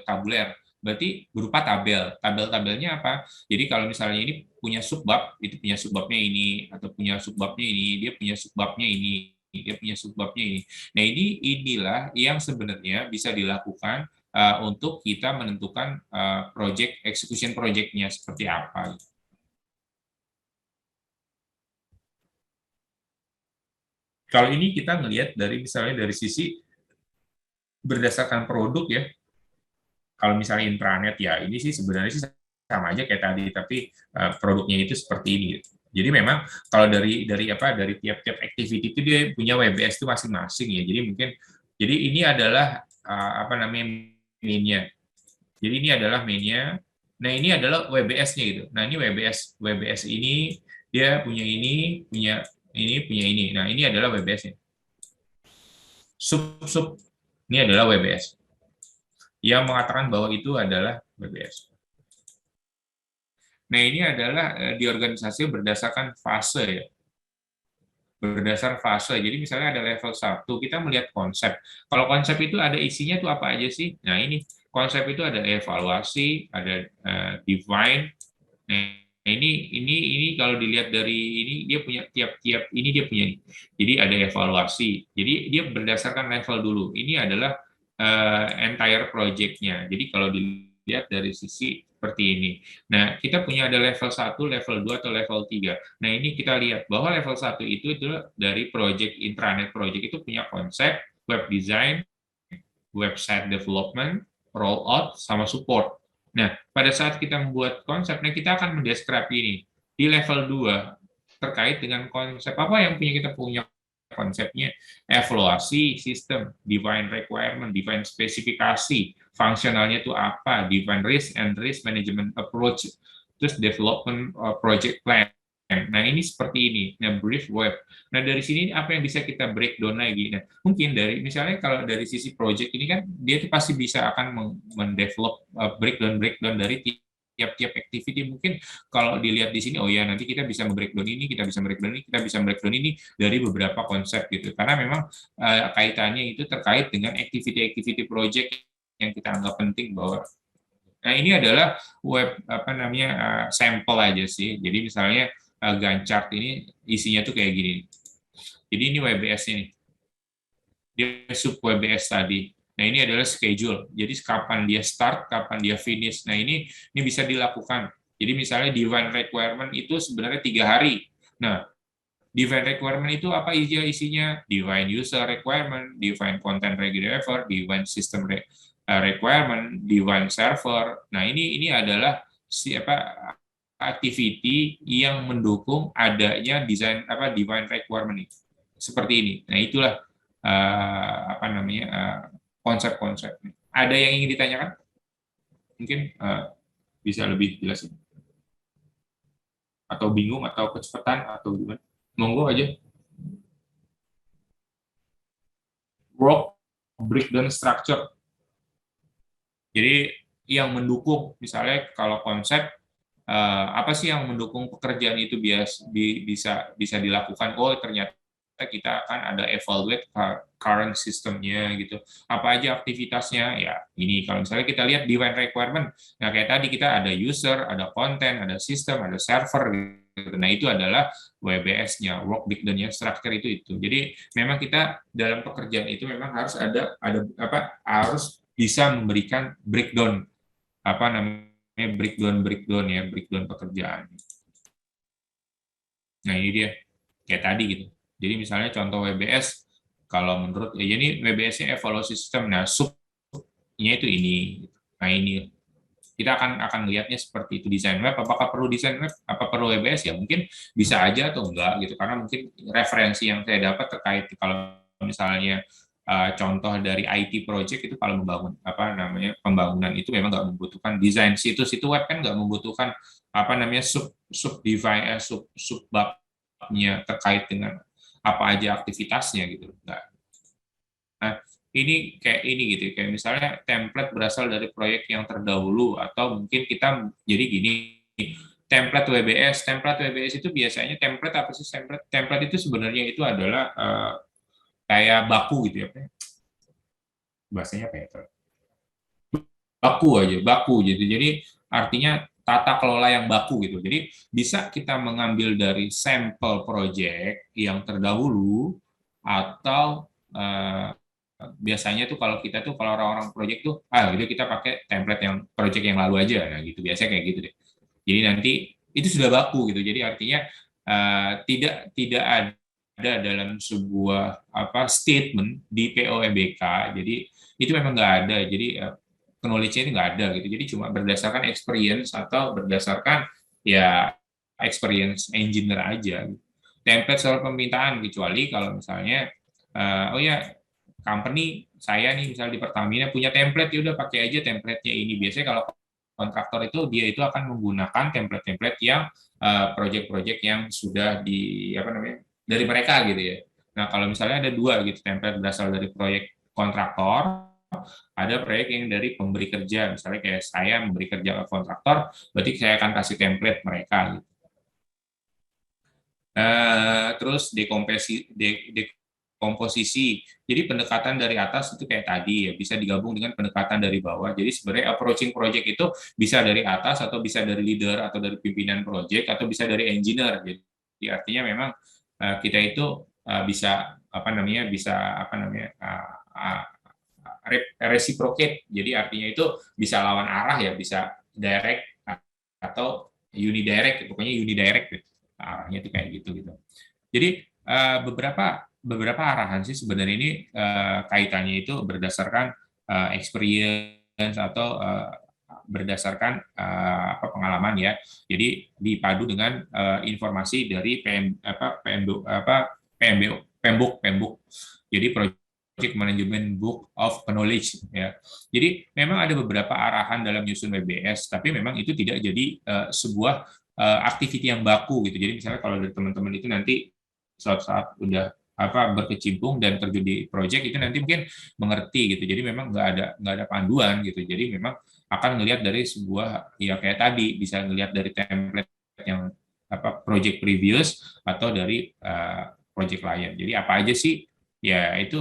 tabuler. Berarti berupa tabel. Tabel-tabelnya apa? Jadi kalau misalnya ini punya subbab, itu punya subbabnya ini atau punya subbabnya ini, dia punya subbabnya ini, dia punya subbabnya ini. Nah, inilah yang sebenarnya bisa dilakukan untuk kita menentukan project execution project-nya seperti apa. Kalau ini kita ngelihat dari misalnya dari sisi berdasarkan produk ya. Kalau misalnya intranet ya ini sih sebenarnya sih sama aja kayak tadi, tapi produknya itu seperti ini. Jadi memang kalau dari tiap-tiap activity itu dia punya WBS itu masing-masing ya. Jadi ini adalah apa namanya mainnya. Jadi ini adalah mainnya. Nah, ini adalah WBS-nya gitu. Nah, ini WBS ini dia punya ini, punya ini. Nah, ini adalah WBS-nya. Sub ini adalah WBS. Yang mengatakan bahwa itu adalah WBS. Nah, ini adalah di organisasi berdasarkan fase ya. berdasar fase. Jadi misalnya ada level 1, kita melihat konsep. Kalau konsep itu ada isinya tuh apa aja sih? Nah, ini konsep itu ada evaluasi, ada define. Nah, ini kalau dilihat dari ini dia punya tiap-tiap ini dia punya nih. Jadi ada evaluasi. Jadi dia berdasarkan level dulu. Ini adalah entire project-nya. Jadi kalau dilihat dari sisi seperti ini. Nah, kita punya ada level 1, level 2 atau level 3. Nah, ini kita lihat bahwa level 1 itu dari project intranet project itu punya konsep, web design, website development, rollout, sama support. Nah, pada saat kita membuat konsep, nah kita akan mendeskripsi ini. Di level 2, terkait dengan konsep apa yang kita punya konsepnya, evaluasi sistem, define requirement, define spesifikasi, fungsionalnya itu apa, define risk and risk management approach, terus development project plan. Nah, ini seperti ini, nah, brief web. Nah, dari sini apa yang bisa kita breakdown lagi? Nah, mungkin dari misalnya kalau dari sisi project ini kan dia tuh pasti bisa akan mendevelop breakdown dari tiap-tiap activity. Mungkin kalau dilihat di sini, oh ya nanti kita bisa breakdown ini, kita bisa breakdown ini, kita bisa breakdown ini dari beberapa konsep gitu. Karena memang kaitannya itu terkait dengan activity-activity project yang kita anggap penting bahwa. Nah, ini adalah web apa namanya sampel aja sih. Jadi misalnya Gantt chart ini isinya tuh kayak gini. Jadi ini WBS ini. Dia sub WBS tadi. Nah, ini adalah schedule. Jadi kapan dia start, kapan dia finish. Nah, ini bisa dilakukan. Jadi misalnya define requirement itu sebenarnya 3 hari. Nah, define requirement itu apa isinya? Define user requirement, define content regulator, define system requirement, define server. Nah, ini adalah activity yang mendukung adanya desain define requirement itu. Seperti ini. Nah, itulah konsep-konsep. Ada yang ingin ditanyakan? Mungkin bisa lebih jelasin. Atau bingung, atau kecepatan, atau gimana? Monggo aja. Work breakdown structure. Jadi yang mendukung, misalnya kalau konsep, apa sih yang mendukung pekerjaan itu bisa dilakukan? Oh, ternyata kita akan ada evaluate current systemnya gitu. Apa aja aktivitasnya? Ya, ini kalau misalnya kita lihat define requirement, nah kayak tadi kita ada user, ada content, ada system, ada server gitu. Nah, itu adalah WBS-nya, work breakdown-nya, structure itu. Jadi memang kita dalam pekerjaan itu memang harus harus bisa memberikan breakdown breakdown pekerjaan. Nah, ini dia kayak tadi gitu. Jadi misalnya contoh WBS, kalau menurut ini WBS-nya evaluasi sistem. Nah, sub-nya itu ini. Nah, ini kita akan lihatnya seperti itu. Desain web, apakah perlu desain web, apa perlu WBS? Ya mungkin bisa aja atau enggak gitu, karena mungkin referensi yang saya dapat terkait kalau misalnya contoh dari IT project itu kalau membangun pembangunan itu memang nggak membutuhkan desain situs web, kan nggak membutuhkan sub babnya terkait dengan apa aja aktivitasnya gitu. Nah, ini kayak ini gitu, kayak misalnya template berasal dari proyek yang terdahulu, atau mungkin kita jadi gini, template WBS itu biasanya template apa sih? Template itu sebenarnya itu adalah kayak baku gitu ya, bahasanya apa ya? Baku gitu. Jadi artinya tata kelola yang baku gitu. Jadi bisa kita mengambil dari sampel project yang terdahulu, atau biasanya tuh kalau orang-orang project tuh gitu kita pakai template yang project yang lalu aja. Nah, gitu biasanya kayak gitu deh. Jadi nanti itu sudah baku gitu. Jadi artinya tidak ada dalam sebuah statement di POMBK. Jadi itu memang nggak ada. Jadi knowledge-nya itu nggak ada gitu. Jadi cuma berdasarkan experience atau berdasarkan ya experience engineer aja. Template soal permintaan, kecuali kalau misalnya oh ya company saya nih misalnya di Pertamina punya template, ya udah pakai aja template-nya ini. Biasanya kalau kontraktor itu akan menggunakan template-template yang project-project yang sudah dari mereka gitu ya. Nah, kalau misalnya ada dua gitu, template berasal dari proyek kontraktor, ada proyek yang dari pemberi kerja, misalnya kayak saya memberi kerja ke kontraktor, berarti saya akan kasih template mereka gitu. terus dekomposisi. Jadi pendekatan dari atas itu kayak tadi ya, bisa digabung dengan pendekatan dari bawah. Jadi sebenarnya approaching project itu bisa dari atas atau bisa dari leader atau dari pimpinan project atau bisa dari engineer. Jadi artinya memang kita itu bisa reciprocate. Jadi artinya itu bisa lawan arah ya, bisa direct atau unidirect, pokoknya unidirect gitu. Arahnya itu kayak gitu gitu. Jadi beberapa arahan sih sebenarnya ini kaitannya itu berdasarkan experience atau berdasarkan pengalaman ya. Jadi dipadu dengan informasi dari PMBOK. Jadi Project Management Book of Knowledge ya. Jadi memang ada beberapa arahan dalam nyusun WBS, tapi memang itu tidak jadi sebuah activity yang baku gitu. Jadi misalnya kalau dari teman-teman itu nanti suatu saat udah berkecimpung dan terjun di project itu nanti mungkin mengerti gitu. Jadi memang nggak ada panduan gitu. Jadi memang akan ngelihat dari sebuah ya kayak tadi bisa ngelihat dari template yang project previous atau dari project lain. Jadi apa aja sih? Ya itu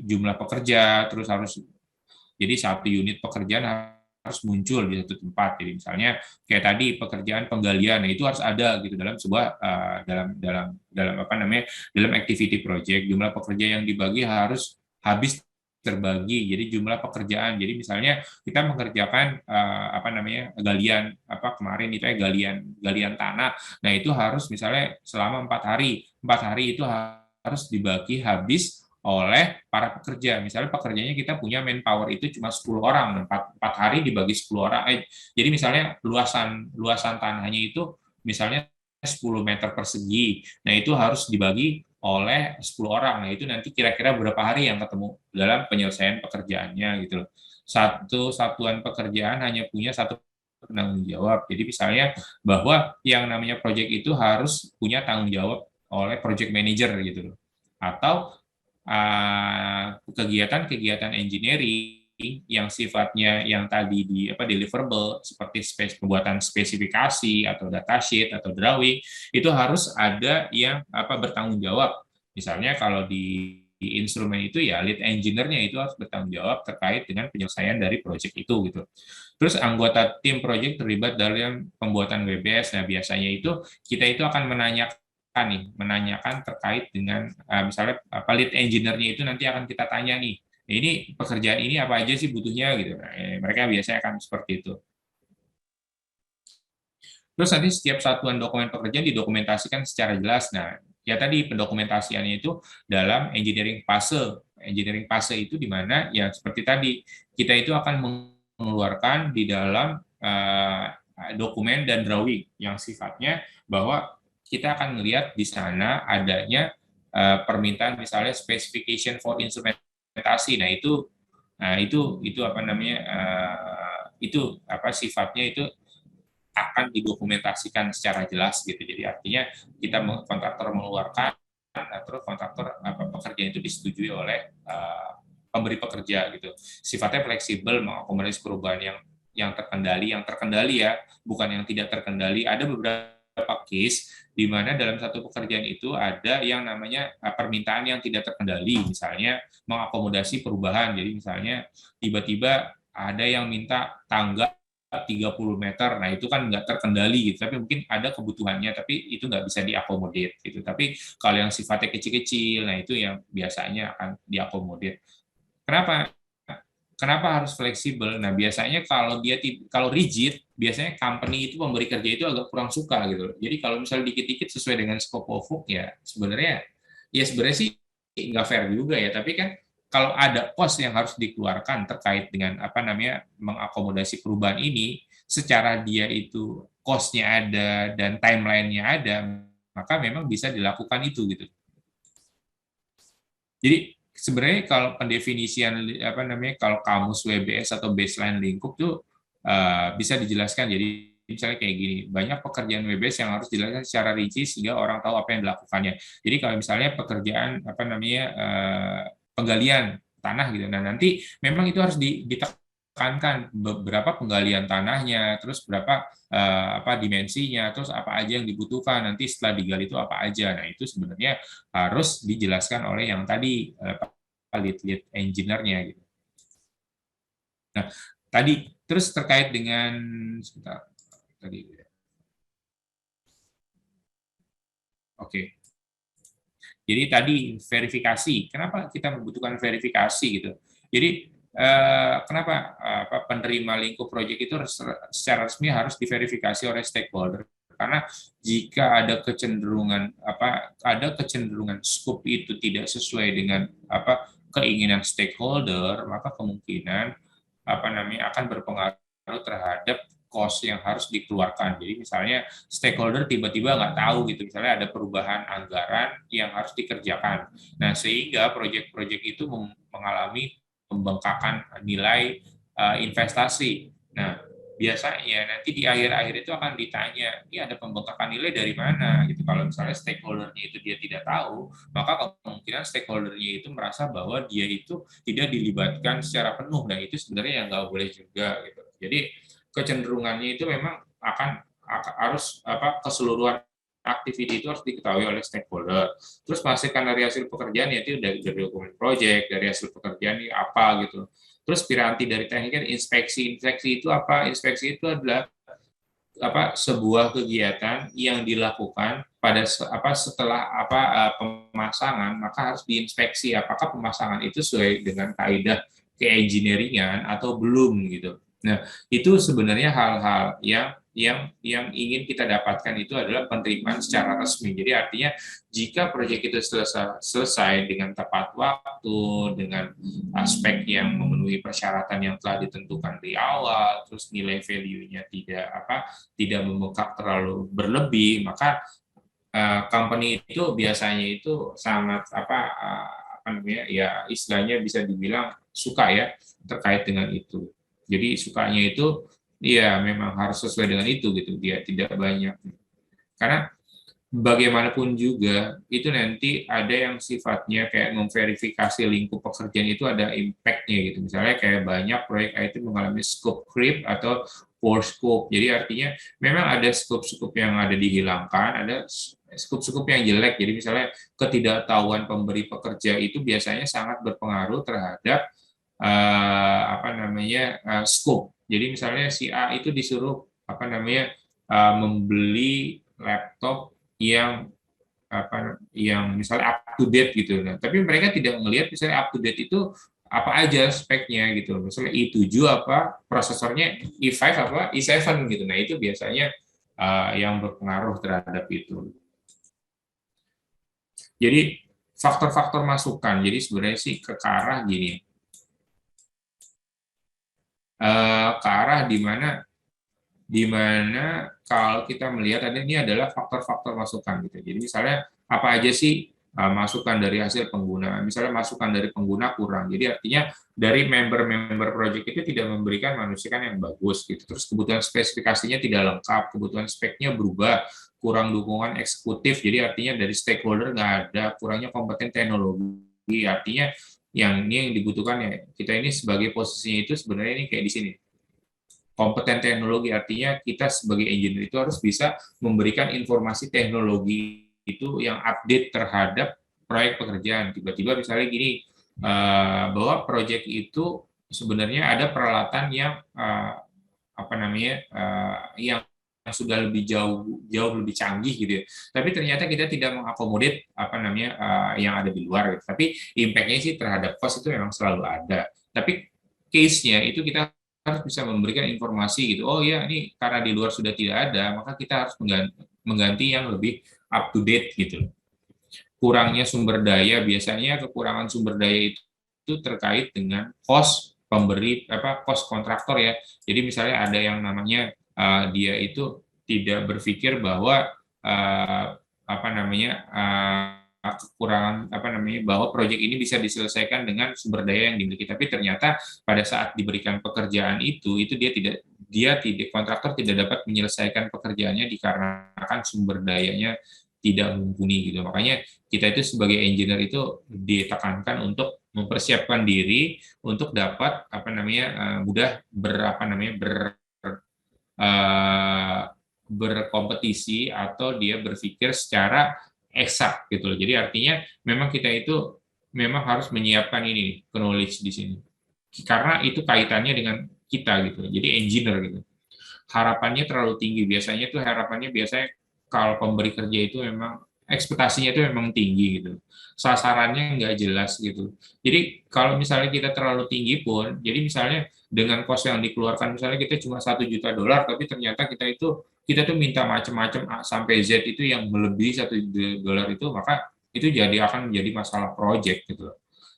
jumlah pekerja, terus harus jadi satu unit pekerjaan harus muncul di satu tempat. Jadi misalnya kayak tadi pekerjaan penggalian, nah itu harus ada gitu dalam sebuah dalam activity project. Jumlah pekerja yang dibagi harus habis terbagi. Jadi jumlah pekerjaan. Jadi misalnya kita mengerjakan galian kemarin itu galian tanah. Nah itu harus misalnya selama 4 hari. 4 hari itu harus dibagi habis oleh para pekerja. Misalnya pekerjanya kita punya manpower itu cuma 10 orang, 4 hari dibagi 10 orang. Jadi misalnya luasan tanahnya itu misalnya 10 meter persegi. Nah, itu harus dibagi oleh 10 orang. Nah, itu nanti kira-kira berapa hari yang ketemu dalam penyelesaian pekerjaannya gitu loh. Satu satuan pekerjaan hanya punya satu penanggung jawab. Jadi misalnya bahwa yang namanya project itu harus punya tanggung jawab oleh project manager gitu loh. Atau kegiatan-kegiatan engineering yang sifatnya yang tadi di deliverable seperti pembuatan spesifikasi atau datasheet atau drawing itu harus ada yang bertanggung jawab. Misalnya kalau di instrumen itu ya lead engineer-nya itu harus bertanggung jawab terkait dengan penyelesaian dari project itu gitu. Terus anggota tim project terlibat dalam pembuatan WBS. Nah, biasanya itu kita itu akan menanyakan terkait dengan misalnya lead engineer-nya itu nanti akan kita tanya nih, ini pekerjaan ini apa aja sih butuhnya gitu. Nah, mereka biasanya akan seperti itu. Terus nanti setiap satuan dokumen pekerjaan didokumentasikan secara jelas. Nah, ya tadi pendokumentasiannya itu dalam engineering fase. Engineering fase itu di mana ya seperti tadi kita itu akan mengeluarkan di dalam dokumen dan drawing yang sifatnya bahwa kita akan melihat di sana adanya permintaan misalnya specification for instrumentasi. Nah, itu sifatnya itu akan didokumentasikan secara jelas gitu. Jadi artinya kita kontraktor mengeluarkan atau kontraktor pekerjaan itu disetujui oleh pemberi pekerja gitu. Sifatnya fleksibel, mengakomodasi perubahan yang terkendali ya, bukan yang tidak terkendali. Ada beberapa case di mana dalam satu pekerjaan itu ada yang namanya permintaan yang tidak terkendali, misalnya mengakomodasi perubahan. Jadi misalnya tiba-tiba ada yang minta tangga 30 meter, nah itu kan nggak terkendali gitu, tapi mungkin ada kebutuhannya, tapi itu nggak bisa diakomodir gitu. Tapi kalau yang sifatnya kecil-kecil, nah itu yang biasanya akan diakomodir. Kenapa? Kenapa harus fleksibel? Nah biasanya kalau rigid, biasanya company itu pemberi kerja itu agak kurang suka gitu. Jadi kalau misalnya dikit-dikit sesuai dengan scope of work ya sebenarnya sih nggak fair juga ya. Tapi kan kalau ada cost yang harus dikeluarkan terkait dengan mengakomodasi perubahan ini, secara dia itu cost-nya ada dan timeline-nya ada, maka memang bisa dilakukan itu gitu. Jadi sebenarnya kalau pendefinisian kalau kamus WBS atau baseline lingkup tuh bisa dijelaskan. Jadi misalnya kayak gini, banyak pekerjaan WBS yang harus dijelaskan secara rinci sehingga orang tahu apa yang dilakukannya. Jadi kalau misalnya pekerjaan penggalian tanah gitu, nah nanti memang itu harus ditekan ditekankan berapa penggalian tanahnya, terus berapa dimensinya, terus apa aja yang dibutuhkan nanti setelah digali itu apa aja. Nah itu sebenarnya harus dijelaskan oleh yang tadi lead engineer-nya gitu. Nah tadi terus terkait dengan sebentar tadi. Oke. Jadi tadi verifikasi. Kenapa kita membutuhkan verifikasi gitu? Jadi kenapa penerima lingkup proyek itu secara resmi harus diverifikasi oleh stakeholder? Karena jika ada kecenderungan scope itu tidak sesuai dengan keinginan stakeholder, maka kemungkinan akan berpengaruh terhadap cost yang harus dikeluarkan. Jadi misalnya stakeholder tiba-tiba nggak tahu gitu, misalnya ada perubahan anggaran yang harus dikerjakan. Nah, sehingga proyek-proyek itu mengalami pembengkakan nilai investasi. Nah, biasanya nanti di akhir-akhir itu akan ditanya, ini ada pembengkakan nilai dari mana? Gitu. Kalau misalnya stakeholder-nya itu dia tidak tahu, maka kemungkinan stakeholder-nya itu merasa bahwa dia itu tidak dilibatkan secara penuh, dan itu sebenarnya yang nggak boleh juga. Gitu. Jadi kecenderungannya itu memang harus keseluruhan activity itu harus diketahui oleh stakeholder. Terus menghasilkan dari hasil pekerjaan yaitu dari dokumen project, dari hasil pekerjaan ini apa gitu. Terus piranti dari teknik inspeksi. Inspeksi itu apa? Inspeksi itu adalah sebuah kegiatan yang dilakukan pada setelah pemasangan, maka harus diinspeksi apakah pemasangan itu sesuai dengan kaidah keengineeringan atau belum gitu. Nah, itu sebenarnya hal-hal yang ingin kita dapatkan itu adalah penerimaan secara resmi. Jadi artinya jika proyek itu selesai dengan tepat waktu, dengan aspek yang memenuhi persyaratan yang telah ditentukan di awal, terus nilai value-nya tidak membengkak terlalu berlebih, maka company itu biasanya itu sangat istilahnya bisa dibilang suka ya terkait dengan itu. Jadi sukanya itu ya memang harus sesuai dengan itu gitu, dia tidak banyak. Karena bagaimanapun juga itu nanti ada yang sifatnya kayak memverifikasi lingkup pekerjaan itu ada impact-nya gitu. Misalnya kayak banyak proyek IT mengalami scope creep atau poor scope. Jadi artinya memang ada scope-scope yang ada dihilangkan, ada scope-scope yang jelek. Jadi misalnya ketidaktahuan pemberi pekerja itu biasanya sangat berpengaruh terhadap scope. Jadi misalnya si A itu disuruh membeli laptop yang misalnya up to date gitu. Nah, tapi mereka tidak melihat misalnya up to date itu apa aja speknya gitu. Misalnya i7 prosesornya i5 i7 gitu. Nah, itu biasanya yang berpengaruh terhadap itu. Jadi faktor-faktor masukan. Jadi sebenarnya sih ke arah gini. Ke arah di mana kalau kita melihat ini adalah faktor-faktor masukan gitu. Jadi misalnya apa aja sih masukan dari hasil pengguna? Misalnya masukan dari pengguna kurang. Jadi artinya dari member-member project itu tidak memberikan masukan yang bagus gitu. Terus kebutuhan spesifikasinya tidak lengkap, kebutuhan speknya berubah, kurang dukungan eksekutif. Jadi artinya dari stakeholder nggak ada, kurangnya kompeten teknologi. Artinya yang dibutuhkan ya kita ini sebagai posisinya itu sebenarnya ini kayak di sini. Kompeten teknologi artinya kita sebagai engineer itu harus bisa memberikan informasi teknologi itu yang update terhadap proyek pekerjaan. Tiba-tiba misalnya gini, bahwa proyek itu sebenarnya ada peralatan yang yang sudah lebih jauh lebih canggih gitu ya. Tapi ternyata kita tidak mengakomodir yang ada di luar gitu. Tapi impact-nya sih terhadap cost itu memang selalu ada. Tapi case-nya itu kita harus bisa memberikan informasi gitu. Oh ya, ini karena di luar sudah tidak ada, maka kita harus mengganti yang lebih up to date gitu. Kurangnya sumber daya, biasanya kekurangan sumber daya itu terkait dengan cost cost kontraktor ya. Jadi misalnya ada yang namanya dia itu tidak berpikir bahwa kekurangan bahwa proyek ini bisa diselesaikan dengan sumber daya yang dimiliki, tapi ternyata pada saat diberikan pekerjaan itu kontraktor tidak dapat menyelesaikan pekerjaannya dikarenakan sumber dayanya tidak mumpuni gitu. Makanya kita itu sebagai engineer itu ditekankan untuk mempersiapkan diri untuk dapat mudah eh, berkompetisi atau dia berpikir secara eksak gitu loh. Jadi artinya memang kita itu memang harus menyiapkan ini knowledge di sini. Karena itu kaitannya dengan kita gitu. Jadi engineer gitu. Harapannya terlalu tinggi. Biasanya kalau pemberi kerja itu memang ekspektasinya itu memang tinggi gitu. Sasarannya nggak jelas gitu. Jadi kalau misalnya kita terlalu tinggi pun, jadi misalnya dengan cost yang dikeluarkan misalnya kita cuma $1 juta, tapi ternyata kita tuh minta macam-macam A sampai Z itu yang melebihi $1 itu, maka itu akan menjadi masalah project gitu.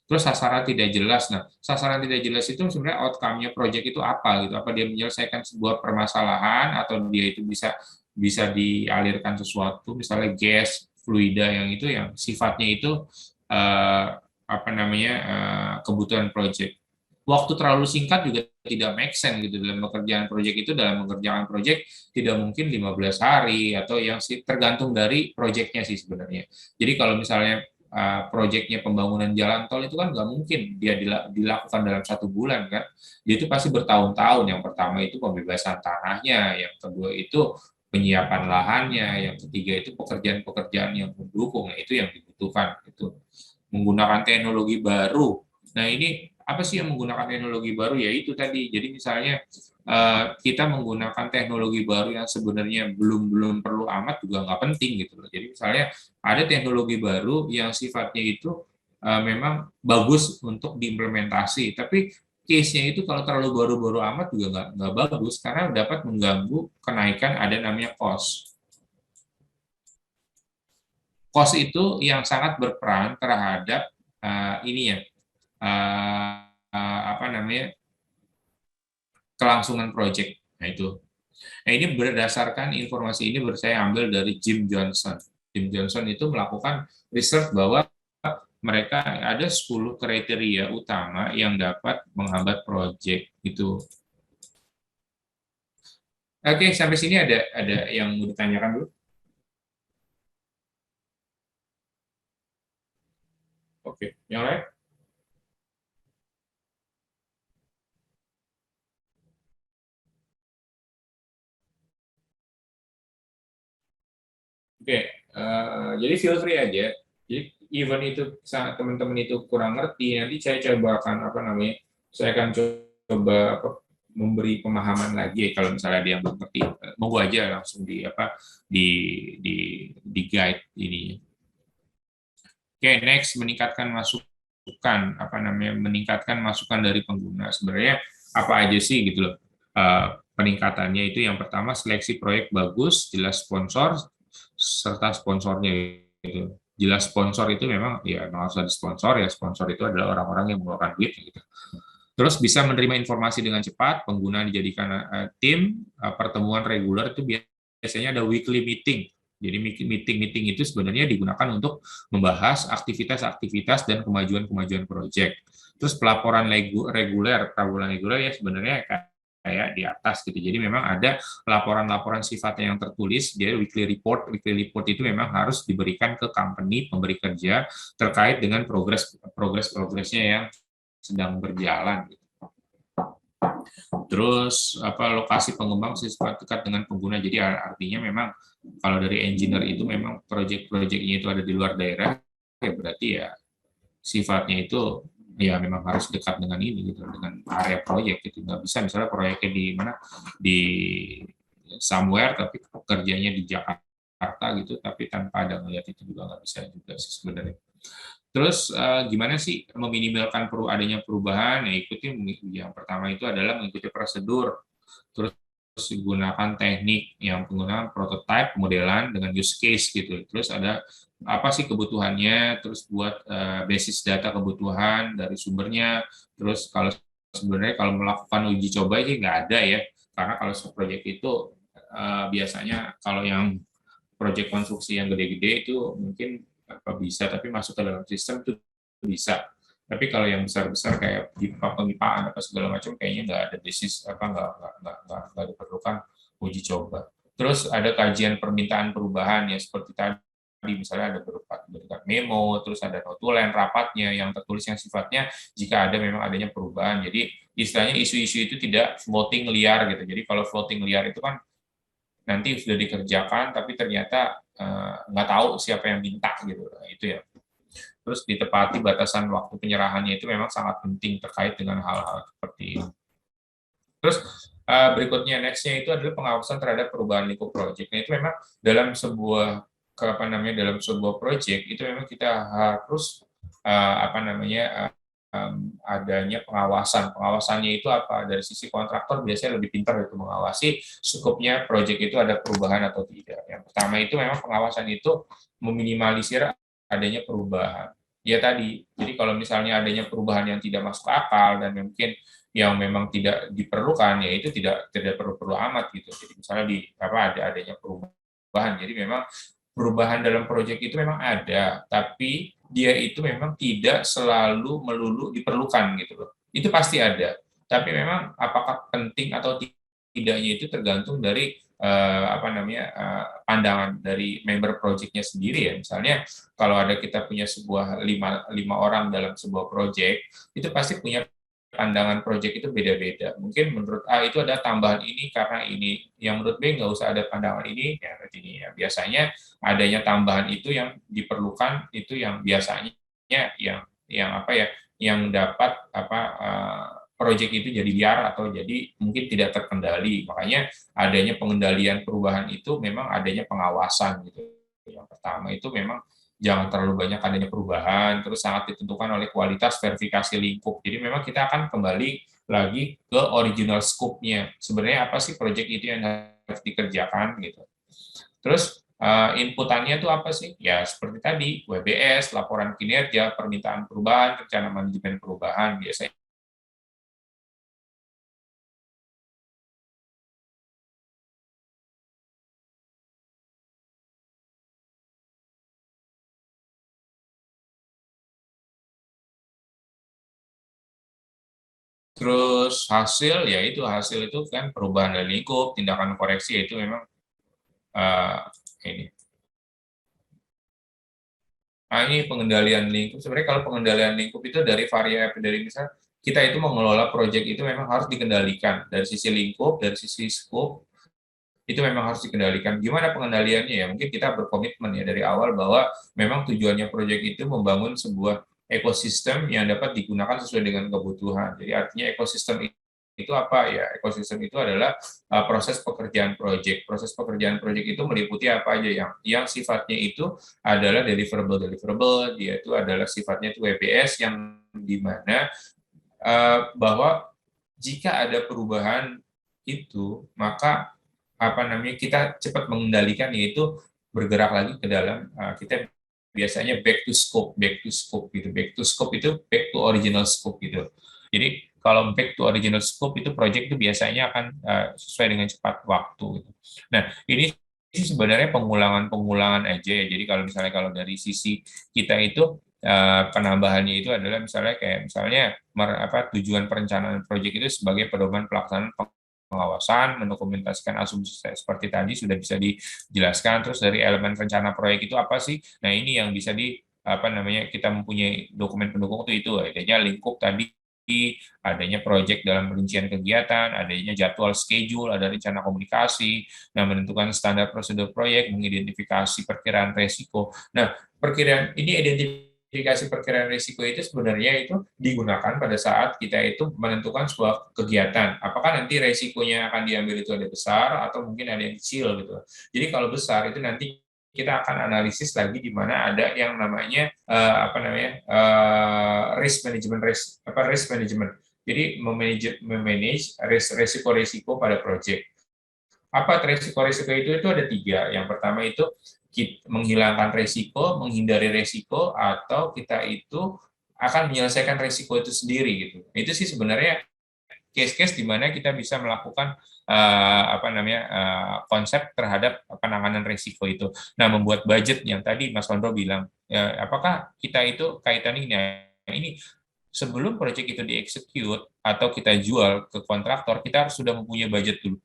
Terus sasaran tidak jelas. Nah, sasaran tidak jelas itu sebenarnya outcome-nya project itu apa gitu? Apa dia menyelesaikan sebuah permasalahan atau dia itu bisa dialirkan sesuatu, misalnya gas, fluida yang sifatnya itu eh, kebutuhan project. Waktu terlalu singkat juga tidak make sense gitu dalam mengerjakan project tidak mungkin 15 hari atau yang tergantung dari projectnya sih sebenarnya. Jadi kalau misalnya proyeknya pembangunan jalan tol itu kan nggak mungkin dia dilakukan dalam 1 bulan kan. Dia itu pasti bertahun-tahun. Yang pertama itu pembebasan tanahnya, yang kedua itu penyiapan lahannya, yang ketiga itu pekerjaan-pekerjaan yang mendukung. Nah, itu yang dibutuhkan itu menggunakan teknologi baru. Nah, ini apa sih yang menggunakan teknologi baru? Ya itu tadi. Jadi misalnya kita menggunakan teknologi baru yang sebenarnya belum belum perlu amat juga nggak penting gitu loh. Jadi misalnya ada teknologi baru yang sifatnya itu memang bagus untuk diimplementasi, tapi case-nya itu kalau terlalu baru-baru amat juga nggak bagus karena dapat mengganggu kenaikan ada namanya cost. Cost itu yang sangat berperan terhadap ini ya kelangsungan project. Nah itu. Nah ini berdasarkan informasi ini saya ambil dari Jim Johnson. Jim Johnson itu melakukan research bahwa mereka ada 10 kriteria utama yang dapat menghambat project itu. Oke, sampai sini ada yang mau ditanyakan dulu? Oke, yang lain? Oke, jadi feel free aja. Jadi even itu teman-teman itu kurang ngerti, nanti saya coba akan saya akan coba memberi pemahaman lagi kalau misalnya dia belum ngerti. Monggo aja langsung di di guide ini. Oke, next meningkatkan masukan meningkatkan masukan dari pengguna. Sebenarnya apa aja sih gitu loh peningkatannya itu yang pertama seleksi proyek bagus, jelas sponsor serta sponsornya itu. Jelas sponsor itu memang ya memang harus ada sponsor ya sponsor itu adalah orang-orang yang mengeluarkan duit gitu. Terus bisa menerima informasi dengan cepat, pengguna dijadikan tim, pertemuan reguler itu biasanya ada weekly meeting. Jadi meeting-meeting itu sebenarnya digunakan untuk membahas aktivitas-aktivitas dan kemajuan-kemajuan proyek. Terus pelaporan reguler ya sebenarnya kayak di atas gitu. Jadi memang ada laporan-laporan sifatnya yang tertulis, jadi weekly report. Weekly report itu memang harus diberikan ke company pemberi kerja terkait dengan progresnya yang sedang berjalan. Terus lokasi pengembang sifat dekat dengan pengguna. Jadi artinya memang kalau dari engineer itu memang proyek-proyeknya itu ada di luar daerah, ya berarti ya sifatnya itu ya memang harus dekat dengan ini gitu, dengan area proyek gitu. Nggak bisa misalnya proyeknya di mana di somewhere tapi kerjanya di Jakarta gitu, tapi tanpa ada melihat itu juga nggak bisa juga sih sebenarnya. Terus gimana sih meminimalkan adanya perubahan? Ya ikuti yang pertama itu adalah mengikuti prosedur. Terus gunakan teknik yang penggunaan prototype modelan dengan use case gitu. Terus ada apa sih kebutuhannya? Terus buat basis data kebutuhan dari sumbernya. Terus sebenarnya kalau melakukan uji coba sih nggak ada ya. Karena kalau proyek itu biasanya kalau yang proyek konstruksi yang gede-gede itu mungkin bisa, tapi masuk ke dalam sistem itu bisa. Tapi kalau yang besar-besar kayak pemipaan apa segala macam kayaknya nggak ada basis nggak diperlukan uji coba. Terus ada kajian permintaan perubahan ya seperti tadi misalnya ada berupa memo, terus ada notulen rapatnya yang tertulis yang sifatnya jika ada memang adanya perubahan. Jadi istilahnya isu-isu itu tidak floating liar gitu. Jadi kalau floating liar itu kan nanti sudah dikerjakan tapi ternyata nggak tahu siapa yang minta gitu. Nah, itu ya. Terus ditepati batasan waktu penyerahannya itu memang sangat penting terkait dengan hal-hal seperti ini. Terus berikutnya nextnya itu adalah pengawasan terhadap perubahan lingkup proyek. Nah itu memang dalam sebuah dalam sebuah proyek itu memang kita harus adanya pengawasan. Pengawasannya itu apa? Dari sisi kontraktor biasanya lebih pintar itu mengawasi skupnya proyek itu ada perubahan atau tidak. Yang pertama itu memang pengawasan itu meminimalisir adanya perubahan. Ya tadi, jadi kalau misalnya adanya perubahan yang tidak masuk akal dan mungkin yang memang tidak diperlukan, ya itu tidak perlu amat gitu. Jadi misalnya adanya perubahan. Jadi memang perubahan dalam proyek itu memang ada, tapi dia itu memang tidak selalu melulu diperlukan gitu loh. Itu pasti ada. Tapi memang apakah penting atau tidaknya itu tergantung dari pandangan dari member proyeknya sendiri ya. Misalnya kalau kita punya sebuah lima orang dalam sebuah proyek, itu pasti punya pandangan proyek itu beda-beda. Mungkin menurut A itu ada tambahan ini karena ini, yang menurut B nggak usah ada pandangan ini, ya berarti ini ya. Biasanya adanya tambahan itu yang diperlukan itu yang biasanya yang dapat proyek itu jadi liar atau jadi mungkin tidak terkendali. Makanya adanya pengendalian perubahan itu memang adanya pengawasan gitu. Yang pertama itu memang jangan terlalu banyak adanya perubahan, terus sangat ditentukan oleh kualitas verifikasi lingkup. Jadi memang kita akan kembali lagi ke original scope-nya. Sebenarnya apa sih proyek itu yang harus dikerjakan gitu. Terus inputannya itu apa sih? Ya seperti tadi, WBS, laporan kinerja, permintaan perubahan, rencana manajemen perubahan, biasanya terus hasil itu kan perubahan dari lingkup, tindakan koreksi itu memang ini. Nah, ini pengendalian lingkup. Sebenarnya kalau pengendalian lingkup itu dari variabel dari misal kita itu mengelola proyek itu memang harus dikendalikan dari sisi lingkup, dari sisi scope itu memang harus dikendalikan. Gimana pengendaliannya ya? Mungkin kita berkomitmen ya dari awal bahwa memang tujuannya proyek itu membangun sebuah ekosistem yang dapat digunakan sesuai dengan kebutuhan. Jadi artinya ekosistem itu apa ya? Ekosistem itu adalah proses pekerjaan proyek. Proses pekerjaan proyek itu meliputi apa aja yang sifatnya itu adalah deliverable, dia itu adalah sifatnya itu WBS yang di mana bahwa jika ada perubahan itu maka kita cepat mengendalikan yaitu bergerak lagi ke dalam kita biasanya back to scope gitu. Back to scope itu back to original scope gitu. Jadi kalau back to original scope itu project itu biasanya akan sesuai dengan cepat waktu gitu. Nah, ini sebenarnya pengulangan aja ya. Jadi kalau dari sisi kita itu penambahannya itu adalah misalnya tujuan perencanaan proyek itu sebagai pedoman pelaksanaan pengawasan, mendokumentasikan asumsi seperti tadi sudah bisa dijelaskan. Terus dari elemen rencana proyek itu apa sih? Nah, ini yang bisa kita mempunyai dokumen pendukung itu adanya lingkup tadi, adanya proyek dalam rincian kegiatan, adanya jadwal schedule, ada rencana komunikasi, nah menentukan standar prosedur proyek, mengidentifikasi perkiraan resiko. Nah, identifikasi perkiraan risiko itu sebenarnya itu digunakan pada saat kita itu menentukan sebuah kegiatan. Apakah nanti risikonya akan diambil itu ada besar atau mungkin ada yang kecil gitu. Jadi kalau besar itu nanti kita akan analisis lagi di mana ada yang namanya risk management. Jadi memanage risiko-risiko pada proyek. Apa risiko-risiko itu ada 3. Yang pertama itu menghilangkan risiko, menghindari risiko, atau kita itu akan menyelesaikan risiko itu sendiri gitu. Itu sih sebenarnya case-case di mana kita bisa melakukan konsep terhadap penanganan risiko itu. Nah, membuat budget yang tadi Mas Wandro bilang, apakah kita itu kaitannya ini sebelum proyek itu dieksekut atau kita jual ke kontraktor, kita harus sudah mempunyai budget dulu.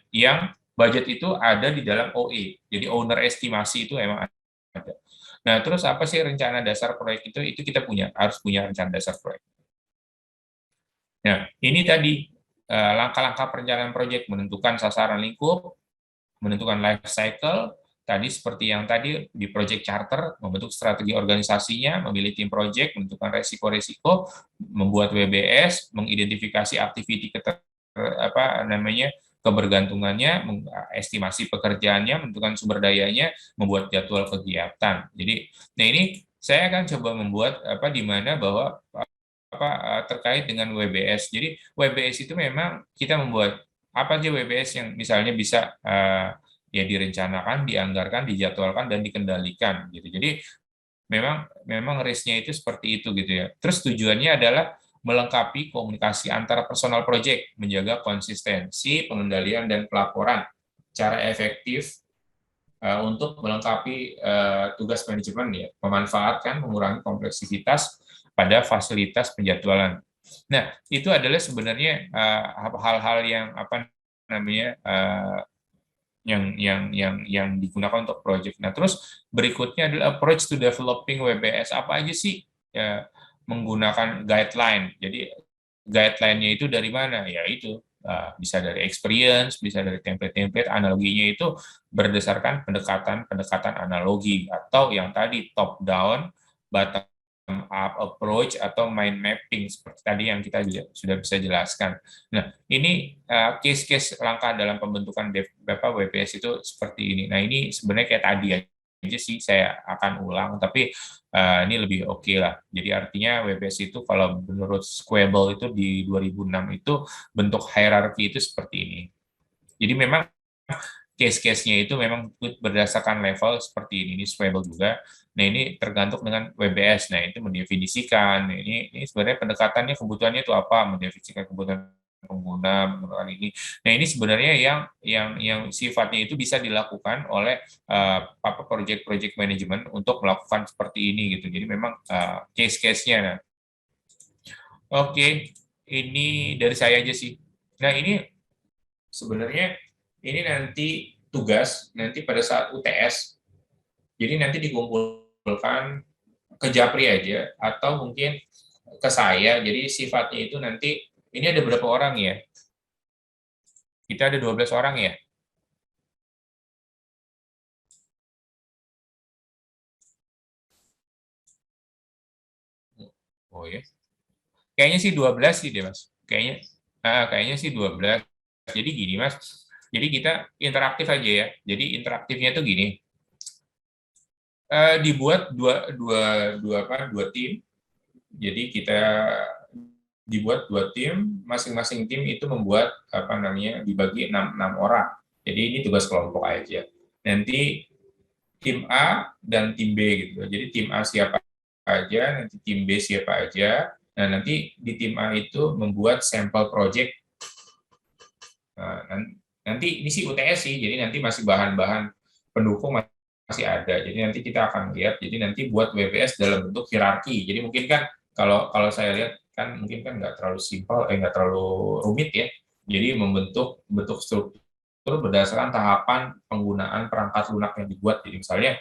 Yang budget itu ada di dalam OE. Jadi owner estimasi itu emang Nah, terus apa sih rencana dasar proyek itu? Itu kita harus punya rencana dasar proyek. Nah, ini tadi langkah-langkah perencanaan proyek, menentukan sasaran lingkup, menentukan life cycle, tadi seperti yang tadi di project charter, membentuk strategi organisasinya, memilih tim project, menentukan resiko-resiko, membuat WBS, mengidentifikasi aktiviti kebergantungannya, estimasi pekerjaannya, menentukan sumber dayanya, membuat jadwal kegiatan. Jadi, nah ini saya akan coba membuat di mana bahwa terkait dengan WBS. Jadi WBS itu memang kita membuat apa aja WBS yang misalnya bisa ya direncanakan, dianggarkan, dijadwalkan dan dikendalikan gitu. Jadi memang risk-nya itu seperti itu gitu ya. Terus tujuannya adalah melengkapi komunikasi antara personal project, menjaga konsistensi pengendalian dan pelaporan, cara efektif untuk melengkapi tugas manajemen ya, memanfaatkan mengurangi kompleksitas pada fasilitas penjadwalan. Nah, itu adalah sebenarnya hal-hal yang namanya yang digunakan untuk project. Nah, terus berikutnya adalah approach to developing WBS. Apa aja sih ya, menggunakan guideline. Jadi guideline-nya itu dari mana? Ya itu bisa dari experience, bisa dari template-template, analoginya itu berdasarkan pendekatan analogi atau yang tadi top down, bottom up approach atau mind mapping seperti tadi yang kita juga sudah bisa jelaskan. Nah, ini case-case langkah dalam pembentukan WPS itu seperti ini. Nah, ini sebenarnya kayak tadi aja sih saya akan ulang, tapi ini lebih oke lah. Jadi artinya WPS itu kalau menurut Squable itu di 2006 itu bentuk hierarki itu seperti ini. Jadi memang case-case-nya itu memang berdasarkan level seperti ini Squable juga. Nah, ini tergantung dengan WBS. Nah, itu mendefinisikan. Ini sebenarnya pendekatannya, kebutuhannya itu apa? Mendefinisikan kebutuhan pengguna menggunakan ini. Nah, ini sebenarnya yang sifatnya itu bisa dilakukan oleh project management untuk melakukan seperti ini gitu. Jadi memang case-case-nya. Nah. Oke, ini dari saya aja sih. Nah, ini sebenarnya ini nanti tugas nanti pada saat UTS. Jadi nanti dikumpulkan ke Japri aja atau mungkin ke saya. Jadi sifatnya itu nanti ini ada berapa orang ya? Kita ada 12 orang ya? Oh ya. Kayaknya sih 12 sih deh, Mas. Kayaknya sih 12. Jadi gini, Mas. Jadi kita interaktif aja ya. Jadi interaktifnya tuh gini. Dibuat dua tim. Jadi kita dibuat 2 tim, masing-masing tim itu membuat dibagi 6 orang. Jadi ini tugas kelompok aja. Nanti tim A dan tim B gitu. Jadi tim A siapa aja, nanti tim B siapa aja. Nah, nanti di tim A itu membuat sampel project. Nah, nanti ini sih UTS sih, jadi nanti masih bahan-bahan pendukung masih ada. Jadi nanti kita akan lihat, jadi nanti buat WPS dalam bentuk hierarki. Jadi mungkin kan kalau saya lihat kan mungkin kan nggak terlalu simpel, nggak terlalu rumit ya. Jadi bentuk struktur berdasarkan tahapan penggunaan perangkat lunak yang dibuat. Jadi misalnya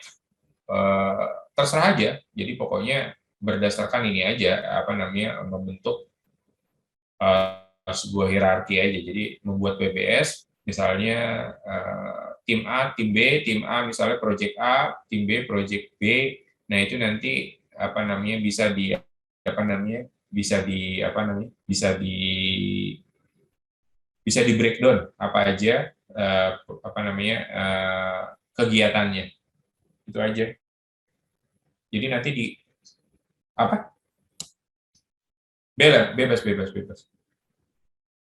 terserah aja. Jadi pokoknya berdasarkan ini aja membentuk sebuah hierarki aja. Jadi membuat WBS misalnya tim A, tim B, tim A misalnya project A, tim B project B. Nah, itu nanti bisa di bisa di breakdown apa aja kegiatannya. Itu aja. Jadi nanti apa? Bebas.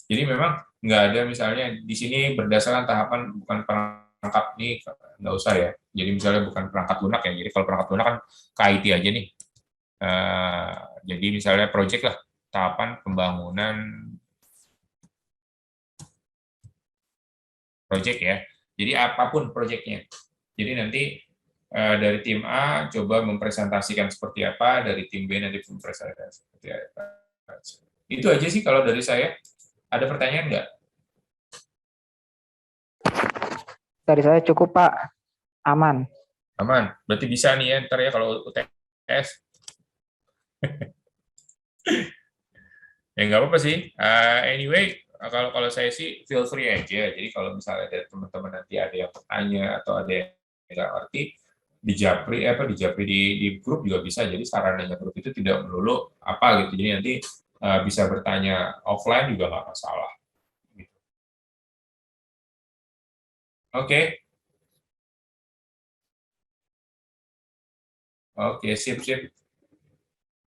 Jadi memang nggak ada misalnya di sini berdasarkan tahapan bukan perangkat ini nggak usah ya. Jadi misalnya bukan perangkat lunak ya. Jadi kalau perangkat lunak kan KIT aja nih. Jadi misalnya project lah tahapan pembangunan project ya. Jadi apapun projectnya. Jadi nanti dari tim A coba mempresentasikan seperti apa, dari tim B nanti mempresentasikan seperti apa. Itu aja sih kalau dari saya. Ada pertanyaan nggak? Dari saya cukup, Pak. Aman. Aman. Berarti bisa nih ya ntar ya kalau UTS. Ya nggak apa-apa sih. Anyway, kalau kalau saya sih feel free aja. Jadi kalau misalnya ada teman-teman nanti ada yang bertanya atau ada yang nggak ngerti, di japri di grup juga bisa. Jadi sarannya grup itu tidak melulu apa gitu. Jadi nanti bisa bertanya offline juga nggak masalah. Gitu. Oke, oke, sip, sip.